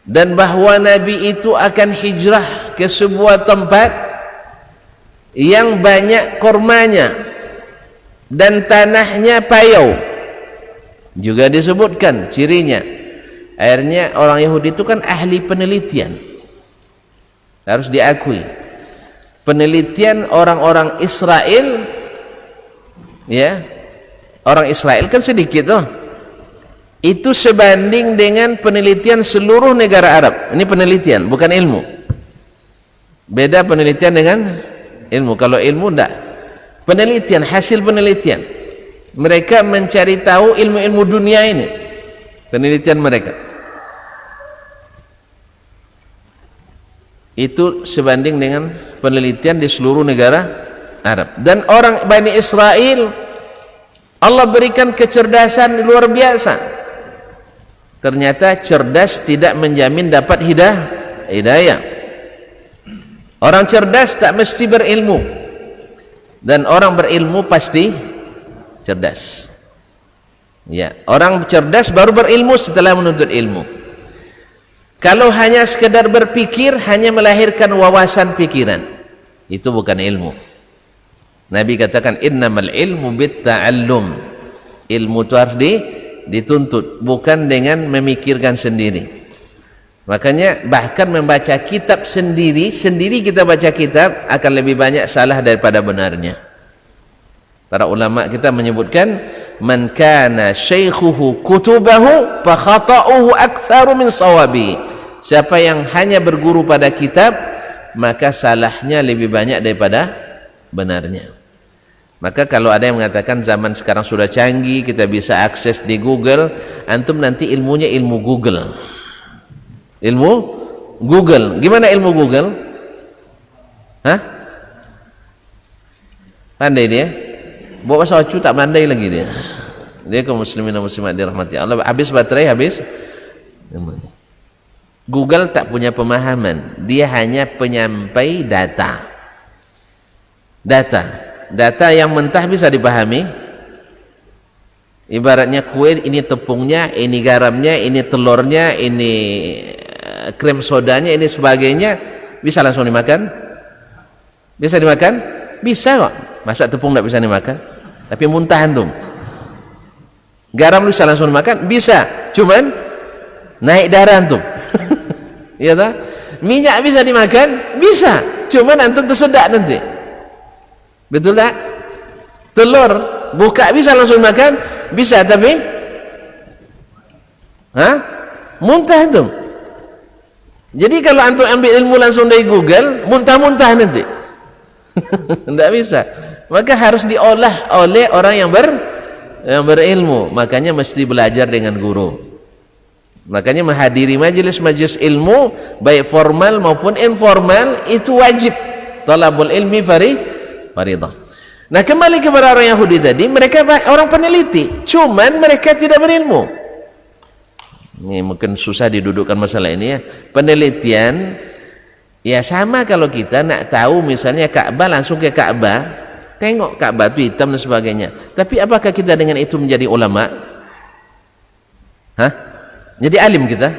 Dan bahwa Nabi itu akan hijrah ke sebuah tempat yang banyak kormanya dan tanahnya payau. Juga disebutkan cirinya. Akhirnya orang Yahudi itu kan ahli penelitian, harus diakui. Penelitian orang-orang Israel, ya, orang Israel kan sedikit tuh, itu sebanding dengan penelitian seluruh negara Arab. Ini penelitian, bukan ilmu. Beda penelitian dengan ilmu. Kalau ilmu enggak, penelitian, hasil penelitian. Mereka mencari tahu ilmu-ilmu dunia ini, penelitian mereka itu sebanding dengan penelitian di seluruh negara Arab. Dan orang Bani Israel, Allah berikan kecerdasan luar biasa. Ternyata cerdas tidak menjamin dapat hidayah. Orang cerdas tak mesti berilmu, dan orang berilmu pasti cerdas. Ya, orang cerdas baru berilmu setelah menuntut ilmu. Kalau hanya sekedar berpikir, hanya melahirkan wawasan pikiran, itu bukan ilmu. Nabi katakan innamal ilmu bitta'allum. Ilmu itu harus dituntut, bukan dengan memikirkan sendiri. Makanya bahkan membaca kitab sendiri kita baca kitab akan lebih banyak salah daripada benarnya. Para ulama kita menyebutkan man kana syaikhuhu kutubahu fa khata'uhu aktsaru min sawabi. Siapa yang hanya berguru pada kitab, maka salahnya lebih banyak daripada benarnya. Maka kalau ada yang mengatakan zaman sekarang sudah canggih, kita bisa akses di Google, antum nanti ilmunya ilmu Google. Ilmu Google. Gimana ilmu Google? Hah? Pandai dia? Bawa socu tak pandai lagi dia. Dia kaum muslimin dan muslimat dirahmati Allah. Habis baterai, habis. Google tak punya pemahaman, dia hanya penyampai data yang mentah bisa dipahami. Ibaratnya kue, ini tepungnya, ini garamnya, ini telurnya, ini krem sodanya, ini sebagainya, bisa langsung dimakan? Bisa dimakan? Bisa kok. Masa tepung tidak bisa dimakan? Tapi muntahan tuh. Garam bisa langsung dimakan? Bisa, cuman naik darah tuh. Ya tak? Minyak bisa dimakan? Bisa, cuman antum tersedak nanti. Betul tak? Telur buka bisa langsung makan? Bisa, tapi muntah antum. Jadi kalau antum ambil ilmu langsung dari Google, muntah-muntah nanti. Tidak bisa. Maka harus diolah oleh orang yang berilmu. Makanya mesti belajar dengan guru. Makanya menghadiri majelis-majelis ilmu baik formal maupun informal itu wajib. Talabul ilmi faridah. Nah, kembali kepada orang Yahudi tadi, mereka orang peneliti, cuman mereka tidak berilmu. Ini mungkin susah didudukkan masalah ini ya. Penelitian ya sama kalau kita nak tahu misalnya Ka'bah, langsung ke Ka'bah, tengok Ka'bah itu hitam dan sebagainya. Tapi apakah kita dengan itu menjadi ulama? Jadi alim kita?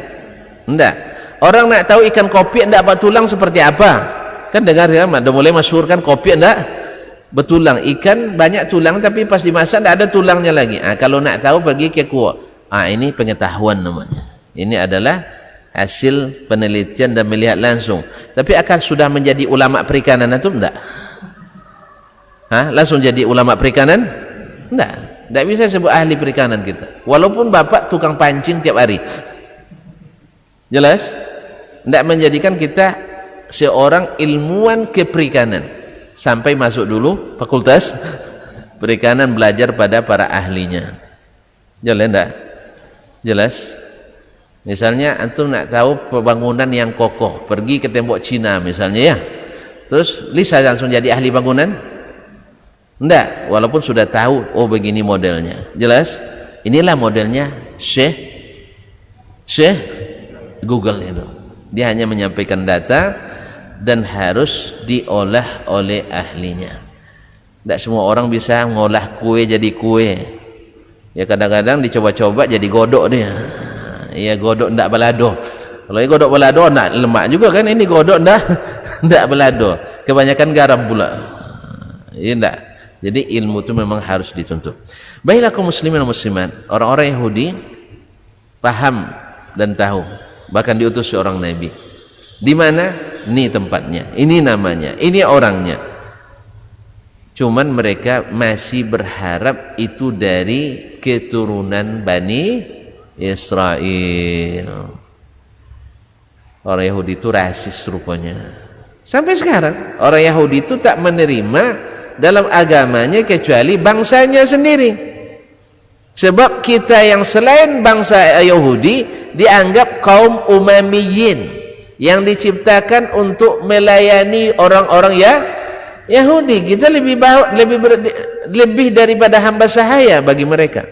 Enggak. Orang nak tahu ikan kopi enggak bertulang seperti apa? Kan dengar ya, udah mulai masyhur kan kopi enggak bertulang. Ikan banyak tulang tapi pas dimasak enggak ada tulangnya lagi. Kalau nak tahu pergi ke kuah. Ini pengetahuan namanya. Ini adalah hasil penelitian dan melihat langsung. Tapi akan sudah menjadi ulama perikanan itu enggak? Langsung jadi ulama perikanan? Enggak. Tidak bisa sebut ahli perikanan kita, walaupun bapak tukang pancing tiap hari. Jelas? Tidak menjadikan kita seorang ilmuwan keperikanan. Sampai masuk dulu fakultas perikanan, belajar pada para ahlinya. Jelas enggak? Jelas? Misalnya antum nak tahu pembangunan yang kokoh, pergi ke tembok Cina misalnya ya, terus bisa langsung jadi ahli bangunan? Enggak, walaupun sudah tahu, oh begini modelnya. Jelas? Inilah modelnya Syekh Google itu. Dia hanya menyampaikan data dan harus diolah oleh ahlinya. Tidak semua orang bisa ngolah kue jadi kue. Ya kadang-kadang dicoba-coba jadi godok dia. Ya godok ndak balado. Kalau godok balado ndak lemak juga kan, ini godok ndak balado. Kebanyakan garam pula. Iya ndak. Jadi ilmu itu memang harus dituntut. Baiklah kaum muslimin dan muslimat, orang-orang Yahudi paham dan tahu, bahkan diutus seorang nabi. Di mana? Ini tempatnya, ini namanya, ini orangnya. Cuman mereka masih berharap itu dari keturunan Bani Israel. Orang Yahudi itu rasis rupanya. Sampai sekarang orang Yahudi itu tak menerima dalam agamanya kecuali bangsanya sendiri. Sebab kita yang selain bangsa Yahudi dianggap kaum Umamiyin yang diciptakan untuk melayani orang-orang Yahudi. Kita lebih daripada hamba sahaya bagi mereka.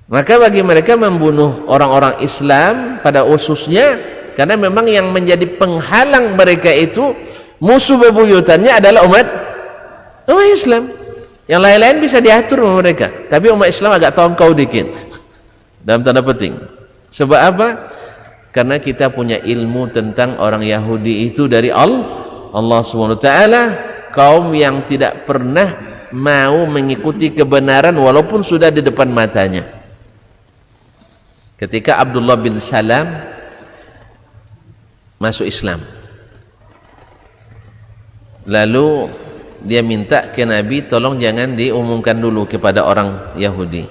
Maka bagi mereka membunuh orang-orang Islam pada khususnya, karena memang yang menjadi penghalang mereka itu musuh bebuyutannya adalah umat Islam. Yang lain-lain bisa diatur sama mereka, tapi umat Islam agak tongkau dikit dalam tanda petik. Sebab apa? Karena kita punya ilmu tentang orang Yahudi itu dari Allah SWT, kaum yang tidak pernah mau mengikuti kebenaran walaupun sudah di depan matanya. Ketika Abdullah bin Salam masuk Islam, lalu dia minta ke Nabi, tolong jangan diumumkan dulu kepada orang Yahudi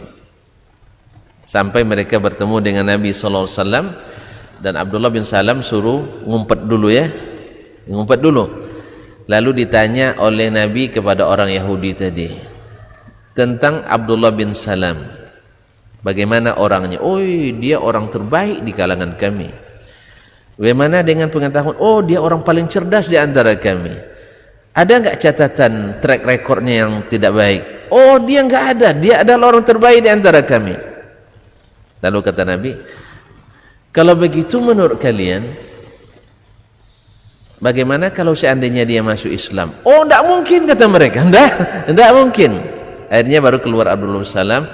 sampai mereka bertemu dengan Nabi SAW. Dan Abdullah bin Salam suruh ngumpet dulu ya, ngumpet dulu. Lalu ditanya oleh Nabi kepada orang Yahudi tadi tentang Abdullah bin Salam, bagaimana orangnya? Oh, dia orang terbaik di kalangan kami. Bagaimana dengan pengetahuan? Oh, dia orang paling cerdas di antara kami. Ada enggak catatan track recordnya yang tidak baik? Oh, dia enggak ada. Dia adalah orang terbaik di antara kami. Lalu kata Nabi, kalau begitu menurut kalian, bagaimana kalau seandainya dia masuk Islam? Oh, enggak mungkin, kata mereka. Enggak mungkin. Akhirnya baru keluar Abdullah bin Salam,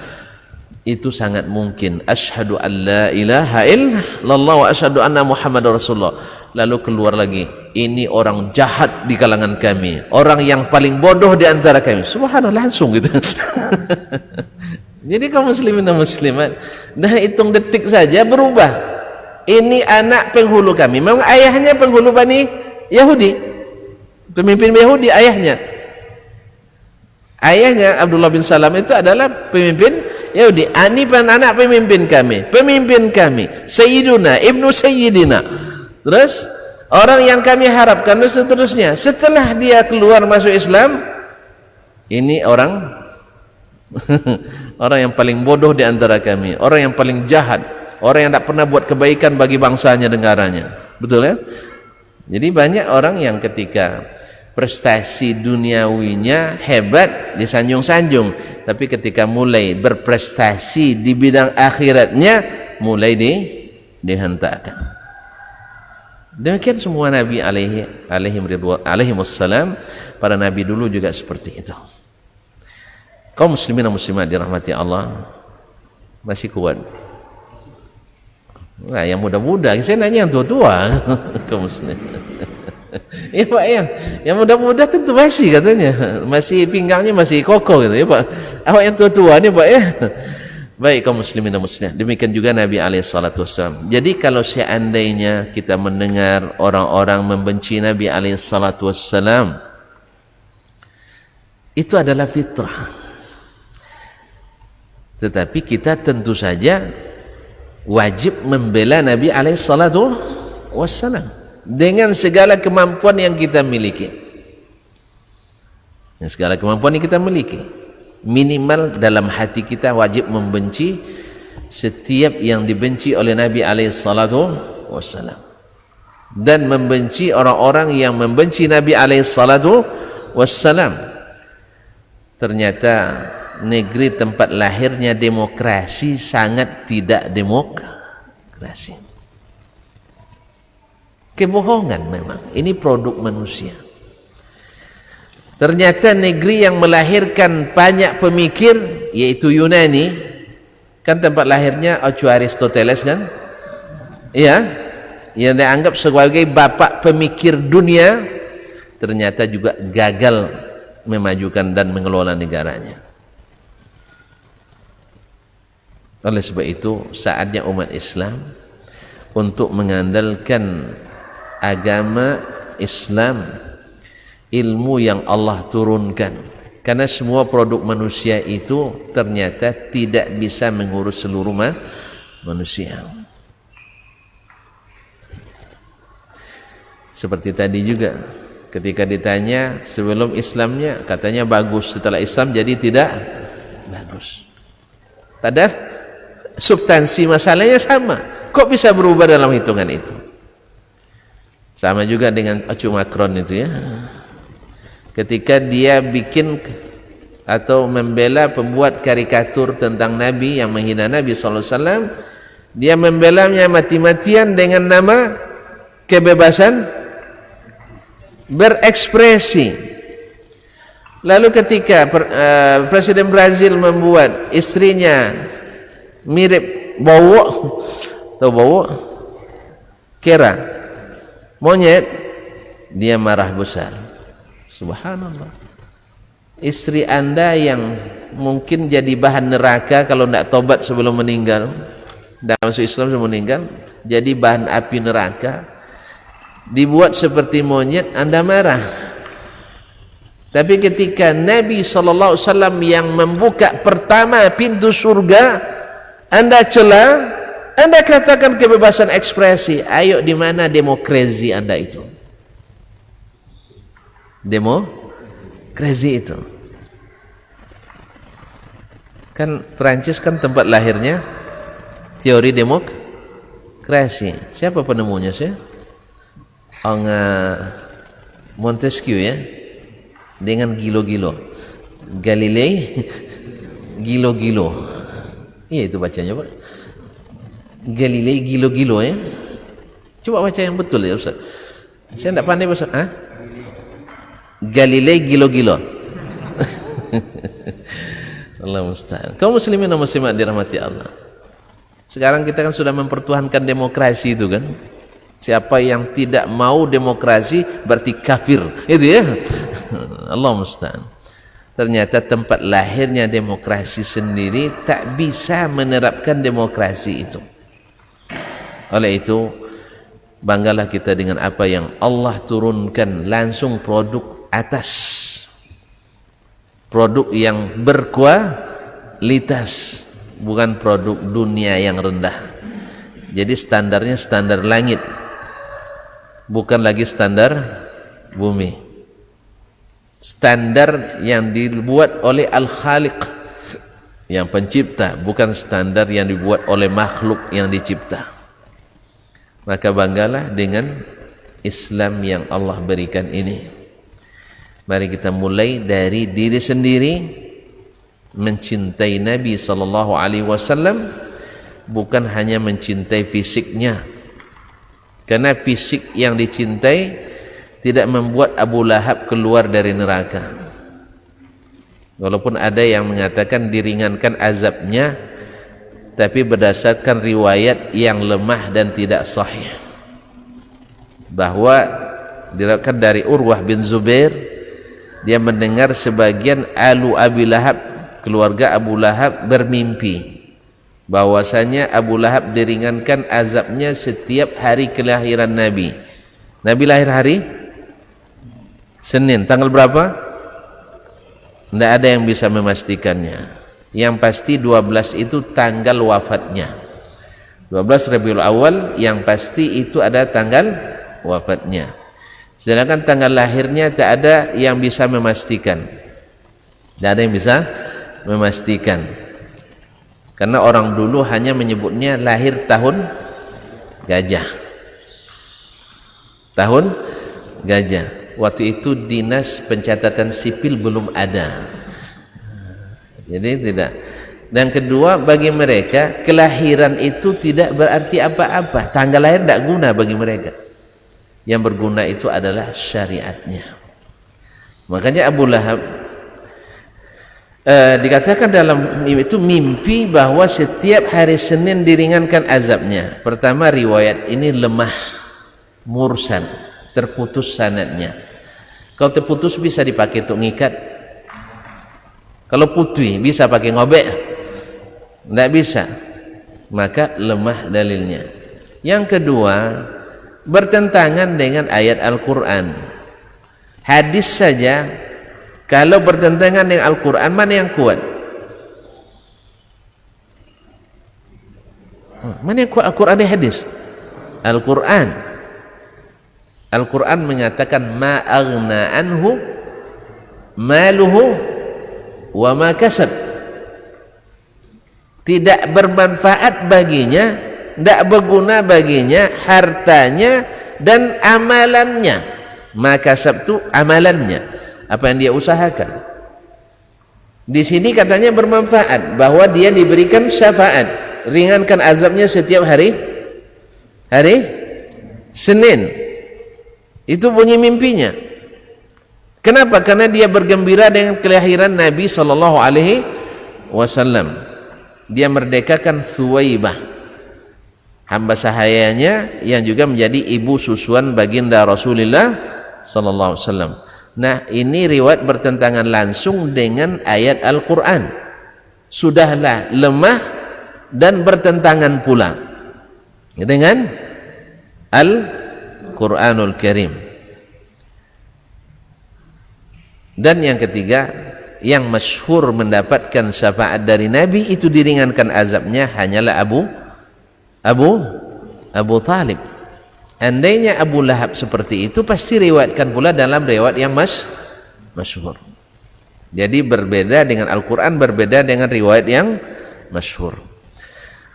itu sangat mungkin. Asyhadu an la ilaha illallah wa asyhadu anna Muhammadar Rasulullah. Lalu keluar lagi, ini orang jahat di kalangan kami, orang yang paling bodoh di antara kami. Subhanallah, langsung gitu. Jadi kaum muslimin dan muslimat, dah hitung detik saja berubah. Ini anak penghulu kami, memang ayahnya penghulu Bani Yahudi, pemimpin Yahudi ayahnya. Ayahnya Abdullah bin Salam itu adalah pemimpin Yahudi. Ini anak pemimpin kami, Sayyiduna, Ibnu Sayyidina. Terus orang yang kami harapkan dan seterusnya. Setelah dia keluar masuk Islam, ini orang orang yang paling bodoh di antara kami, orang yang paling jahat, orang yang tak pernah buat kebaikan bagi bangsanya, negaranya. Betul ya? Jadi banyak orang yang ketika prestasi duniawinya hebat disanjung-sanjung, tapi ketika mulai berprestasi di bidang akhiratnya mulai dihentakkan. Demikian semua nabi alaihi wassalam, para nabi dulu juga seperti itu. Kaum muslimin dan muslimat dirahmati Allah, masih kuat? Nah, yang muda-muda, saya nanya yang tua-tua. Kaum muslimin. Ya Pak, yang muda-muda tentu masih, katanya masih pinggangnya masih kokoh gitu ya Pak. Awak yang tua-tua nih Pak ya. Baik kaum muslimin dan muslimat, demikian juga Nabi SAW. Jadi kalau seandainya kita mendengar orang-orang membenci Nabi SAW, itu adalah fitrah. Tetapi kita tentu saja wajib membela Nabi SAW dengan segala kemampuan yang kita miliki. Segala kemampuan yang kita miliki, minimal dalam hati kita wajib membenci setiap yang dibenci oleh Nabi SAW, dan membenci orang-orang yang membenci Nabi SAW. Ternyata negeri tempat lahirnya demokrasi sangat tidak demokrasi. Kebohongan memang, ini produk manusia. Ternyata negeri yang melahirkan banyak pemikir, yaitu Yunani, kan tempat lahirnya Aristoteles kan, ya, yang dianggap sebagai bapak pemikir dunia, ternyata juga gagal memajukan dan mengelola negaranya. Oleh sebab itu saatnya umat Islam untuk mengandalkan agama Islam, ilmu yang Allah turunkan, karena semua produk manusia itu ternyata tidak bisa mengurus seluruh manusia. Seperti tadi juga ketika ditanya sebelum Islamnya katanya bagus, setelah Islam jadi tidak bagus. Padahal substansi masalahnya sama, kok bisa berubah dalam hitungan itu? Sama juga dengan Macron itu ya, ketika dia bikin atau membela pembuat karikatur tentang Nabi yang menghina Nabi SAW, dia membelanya mati-matian dengan nama kebebasan berekspresi. Lalu ketika Presiden Brazil membuat istrinya mirip bawok, tahu bawok? Kera, monyet, dia marah besar. Subhanallah. Istri Anda yang mungkin jadi bahan neraka kalau tidak tobat sebelum meninggal, tidak masuk Islam sebelum meninggal, jadi bahan api neraka, dibuat seperti monyet, Anda marah. Tapi ketika Nabi SAW yang membuka pertama pintu surga, Anda cela, Anda katakan kebebasan ekspresi. Ayo, di mana demokrasi Anda itu? Demokrasi itu kan Perancis kan tempat lahirnya teori demokrasi. Siapa penemunya sih? Montesquieu ya, dengan Gilo-Gilo, Galilei Gilo-Gilo. Iya itu bacanya Pak, Galilei Gilo-Gilo ya. Coba baca yang betul ya Ustaz, saya tidak pandai bahasa. Galilei Gilo-Gilo. Allah musta'an. Kaum muslimin dan muslimat dirahmati Allah, sekarang kita kan sudah mempertuhankan demokrasi itu kan. Siapa yang tidak mau demokrasi berarti kafir, itu ya. Allah musta'an. Ternyata tempat lahirnya demokrasi sendiri tak bisa menerapkan demokrasi itu. Oleh itu banggalah kita dengan apa yang Allah turunkan, langsung produk atas, produk yang berkualitas, bukan produk dunia yang rendah. Jadi standarnya standar langit, bukan lagi standar bumi. Standar yang dibuat oleh Al-Khaliq, yang pencipta, bukan standar yang dibuat oleh makhluk yang dicipta. Maka banggalah dengan Islam yang Allah berikan ini. Mari kita mulai dari diri sendiri, mencintai Nabi SAW, bukan hanya mencintai fisiknya, karena fisik yang dicintai tidak membuat Abu Lahab keluar dari neraka. Walaupun ada yang mengatakan diringankan azabnya, tapi berdasarkan riwayat yang lemah dan tidak sahih, bahwa diriwayatkan dari Urwah bin Zubair, dia mendengar sebagian alu Abi Lahab, keluarga Abu Lahab, bermimpi bahwasanya Abu Lahab diringankan azabnya setiap hari kelahiran Nabi. Nabi lahir hari Senin, tanggal berapa? Tidak ada yang bisa memastikannya. Yang pasti 12 itu tanggal wafatnya, 12 Rabiul Awal, yang pasti itu ada tanggal wafatnya. Sedangkan tanggal lahirnya tak ada yang bisa memastikan, tidak ada yang bisa memastikan, karena orang dulu hanya menyebutnya lahir tahun gajah, tahun gajah. Waktu itu dinas pencatatan sipil belum ada, jadi tidak. Dan kedua, bagi mereka kelahiran itu tidak berarti apa-apa, tanggal lahir tidak guna bagi mereka. Yang berguna itu adalah syariatnya. Makanya Abu Lahab dikatakan dalam itu mimpi bahwa setiap hari Senin diringankan azabnya. Pertama, riwayat ini lemah, mursal, terputus sanadnya. Kalau terputus bisa dipakai untuk ngikat. Kalau putih bisa pakai ngobek, tidak bisa, maka lemah dalilnya. Yang kedua, bertentangan dengan ayat Al-Quran. Hadis saja kalau bertentangan dengan Al-Quran, mana yang kuat? Mana yang kuat, Al-Quran dan hadis? Al-Quran. Al-Quran mengatakan ma aghna anhu maluhu wa ma kasab. Tidak bermanfaat baginya, tidak berguna baginya hartanya dan amalannya. Ma kasab itu amalannya, apa yang dia usahakan. Di sini katanya bermanfaat, bahwa dia diberikan syafaat, ringankan azabnya setiap hari Senin. Itu bunyi mimpinya. Kenapa? Karena dia bergembira dengan kelahiran Nabi sallallahu alaihi wasallam. Dia merdekakan Thuwaibah, hamba sahayanya yang juga menjadi ibu susuan baginda Rasulullah sallallahu alaihi wasallam. Nah, ini riwayat bertentangan langsung dengan ayat Al-Quran. Sudahlah lemah dan bertentangan pula dengan Al-Quranul Karim. Dan yang ketiga, yang masyhur mendapatkan syafaat dari Nabi itu diringankan azabnya hanyalah Abu Talib. Andainya Abu Lahab seperti itu, pasti riwayatkan pula dalam riwayat yang masyhur. Jadi berbeda dengan Al-Quran, berbeda dengan riwayat yang masyhur.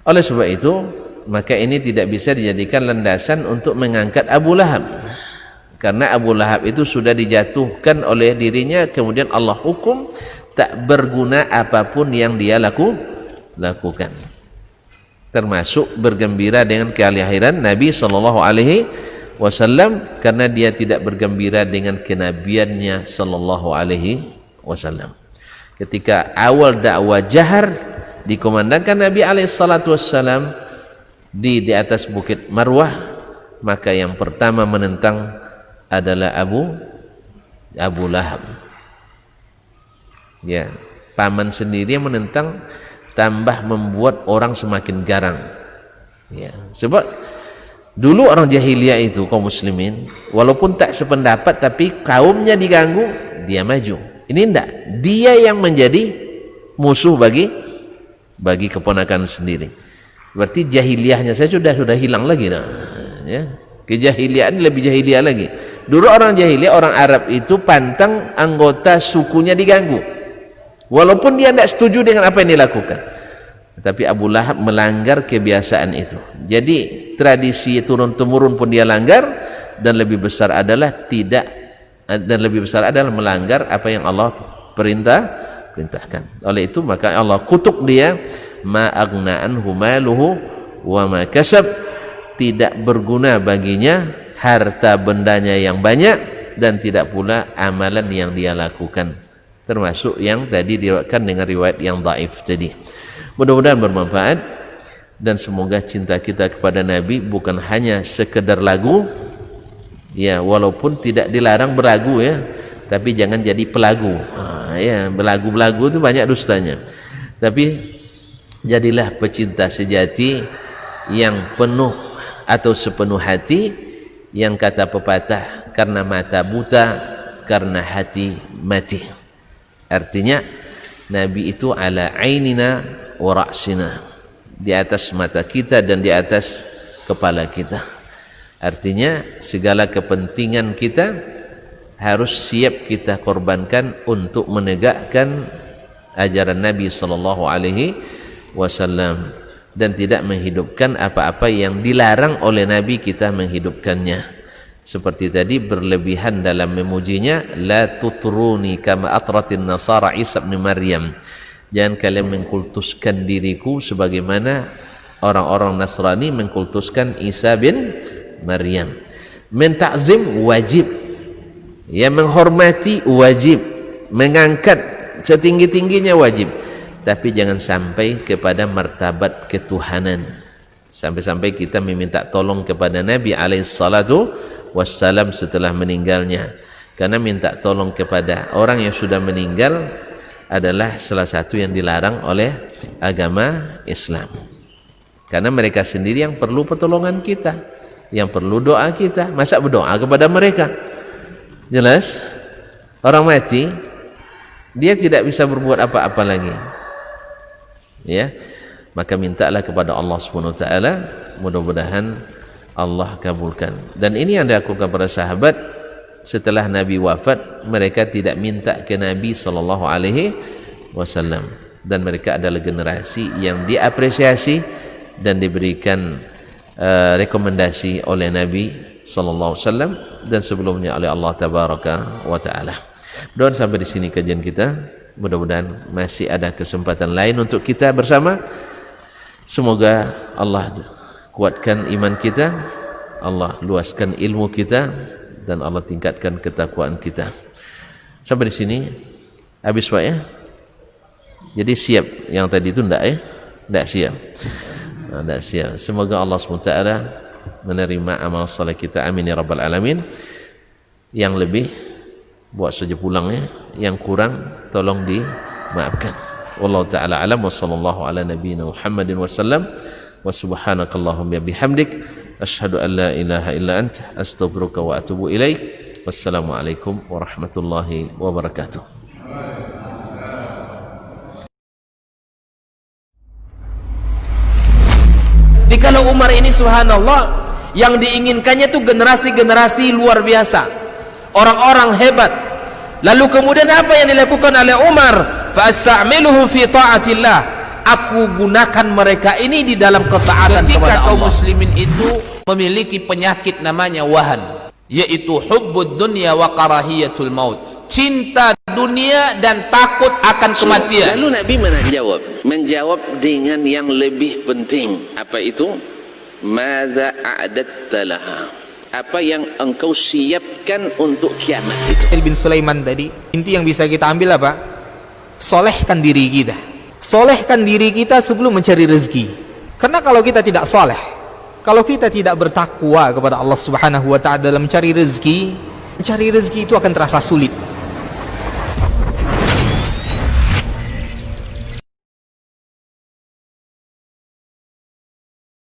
Oleh sebab itu, maka ini tidak bisa dijadikan landasan untuk mengangkat Abu Lahab. Karena Abu Lahab itu sudah dijatuhkan oleh dirinya, kemudian Allah hukum tak berguna apapun yang dia lakukan. Termasuk bergembira dengan kelahiran Nabi sallallahu alaihi wasallam, karena dia tidak bergembira dengan kenabiannya sallallahu alaihi wasallam. Ketika awal dakwah jahar dikumandangkan Nabi alaihi salatu wasallam di atas bukit Marwah, maka yang pertama menentang adalah Abu Lahab. Ya, paman sendiri yang menentang, tambah membuat orang semakin garang. Ya, sebab dulu orang jahiliyah itu, kaum muslimin, walaupun tak sependapat tapi kaumnya diganggu, dia maju. Ini enggak, dia yang menjadi musuh bagi keponakan sendiri. Berarti jahiliyahnya saya sudah hilang lagi dah. Ya, kejahiliaan lebih jahiliyah lagi. Dulu orang jahiliyah, orang Arab itu pantang anggota sukunya diganggu, walaupun dia tidak setuju dengan apa yang dilakukan. Tapi Abu Lahab melanggar kebiasaan itu. Jadi tradisi turun-temurun pun dia langgar, dan lebih besar adalah melanggar apa yang Allah perintahkan. Oleh itu maka Allah kutuk dia, ma aghna anhu maluhu wa ma kasab, tidak berguna baginya harta bendanya yang banyak, dan tidak pula amalan yang dia lakukan, termasuk yang tadi diriwayatkan dengan riwayat yang dhaif tadi. Mudah-mudahan bermanfaat, dan semoga cinta kita kepada Nabi bukan hanya sekedar lagu, ya, walaupun tidak dilarang berlagu, ya, tapi jangan jadi pelagu. Ya, belagu-belagu itu banyak dustanya. Tapi jadilah pecinta sejati yang penuh atau sepenuh hati, yang kata pepatah, karena mata buta, karena hati mati. Artinya Nabi itu ala ainina wa ra'sina, di atas mata kita dan di atas kepala kita. Artinya segala kepentingan kita harus siap kita korbankan untuk menegakkan ajaran Nabi sallallahu alaihi wasallam, dan tidak menghidupkan apa-apa yang dilarang oleh Nabi kita menghidupkannya. Seperti tadi, berlebihan dalam memujinya, la tutruni kama atratin nasara Isa bin Maryam, jangan kalian mengkultuskan diriku sebagaimana orang-orang Nasrani mengkultuskan Isa bin Maryam. Mentakzim wajib, ya, menghormati wajib, mengangkat setinggi-tingginya wajib, tapi jangan sampai kepada martabat ketuhanan, sampai-sampai kita meminta tolong kepada Nabi alaihissalatu wassalam setelah meninggalnya. Karena minta tolong kepada orang yang sudah meninggal adalah salah satu yang dilarang oleh agama Islam, karena mereka sendiri yang perlu pertolongan kita, yang perlu doa kita. Masa berdoa kepada mereka? Jelas orang mati, dia tidak bisa berbuat apa-apa lagi, ya. Maka mintalah kepada Allah Subhanahu wa taala, mudah-mudahan Allah kabulkan. Dan ini yang dilakukan para sahabat setelah Nabi wafat, mereka tidak minta ke Nabi sallallahu alaihi wasallam, dan mereka adalah generasi yang diapresiasi dan diberikan rekomendasi oleh Nabi sallallahu alaihi wasallam, dan sebelumnya oleh Allah tabaraka wa taala. Doa sampai di sini kajian kita. Mudah-mudahan masih ada kesempatan lain untuk kita bersama. Semoga Allah kuatkan iman kita, Allah luaskan ilmu kita, dan Allah tingkatkan ketakwaan kita. Sampai di sini habis Pak ya. Jadi siap yang tadi itu enggak ya? Enggak siap. Enggak siap. Semoga Allah SWT menerima amal soleh kita. Amin ya rabbal alamin. Yang lebih buat saja pulang ya. Yang kurang tolong dimaafkan. Wallahu taala alam wa sallallahu ala nabiyyina Muhammadin wasallam wa subhanakallahumma bihamdik asyhadu an la ilaha illa anta astaghfiruka wa atubu ilaik. Wassalamualaikum warahmatullahi wabarakatuh. Kalau Umar ini subhanallah, yang diinginkannya itu generasi-generasi luar biasa, orang-orang hebat. Lalu kemudian apa yang dilakukan oleh Umar? Fa'asta'miluhu fi ta'atillah. Aku gunakan mereka ini di dalam ketaatan kepada Allah. Ketika kaum muslimin itu memiliki penyakit namanya wahan, yaitu hubbud dunya wa karahiyatul maut, cinta dunia dan takut akan kematian. Lalu Nabi menjawab dengan yang lebih penting. Apa itu? Madza a'adatta laha? Apa yang engkau siapkan untuk kiamat itu? bin Sulaiman tadi, inti yang bisa kita ambil apa? Solehkan diri kita. Solehkan diri kita sebelum mencari rezeki. Karena kalau kita tidak soleh, kalau kita tidak bertakwa kepada Allah Subhanahu wa ta'ala dalam mencari rezeki itu akan terasa sulit.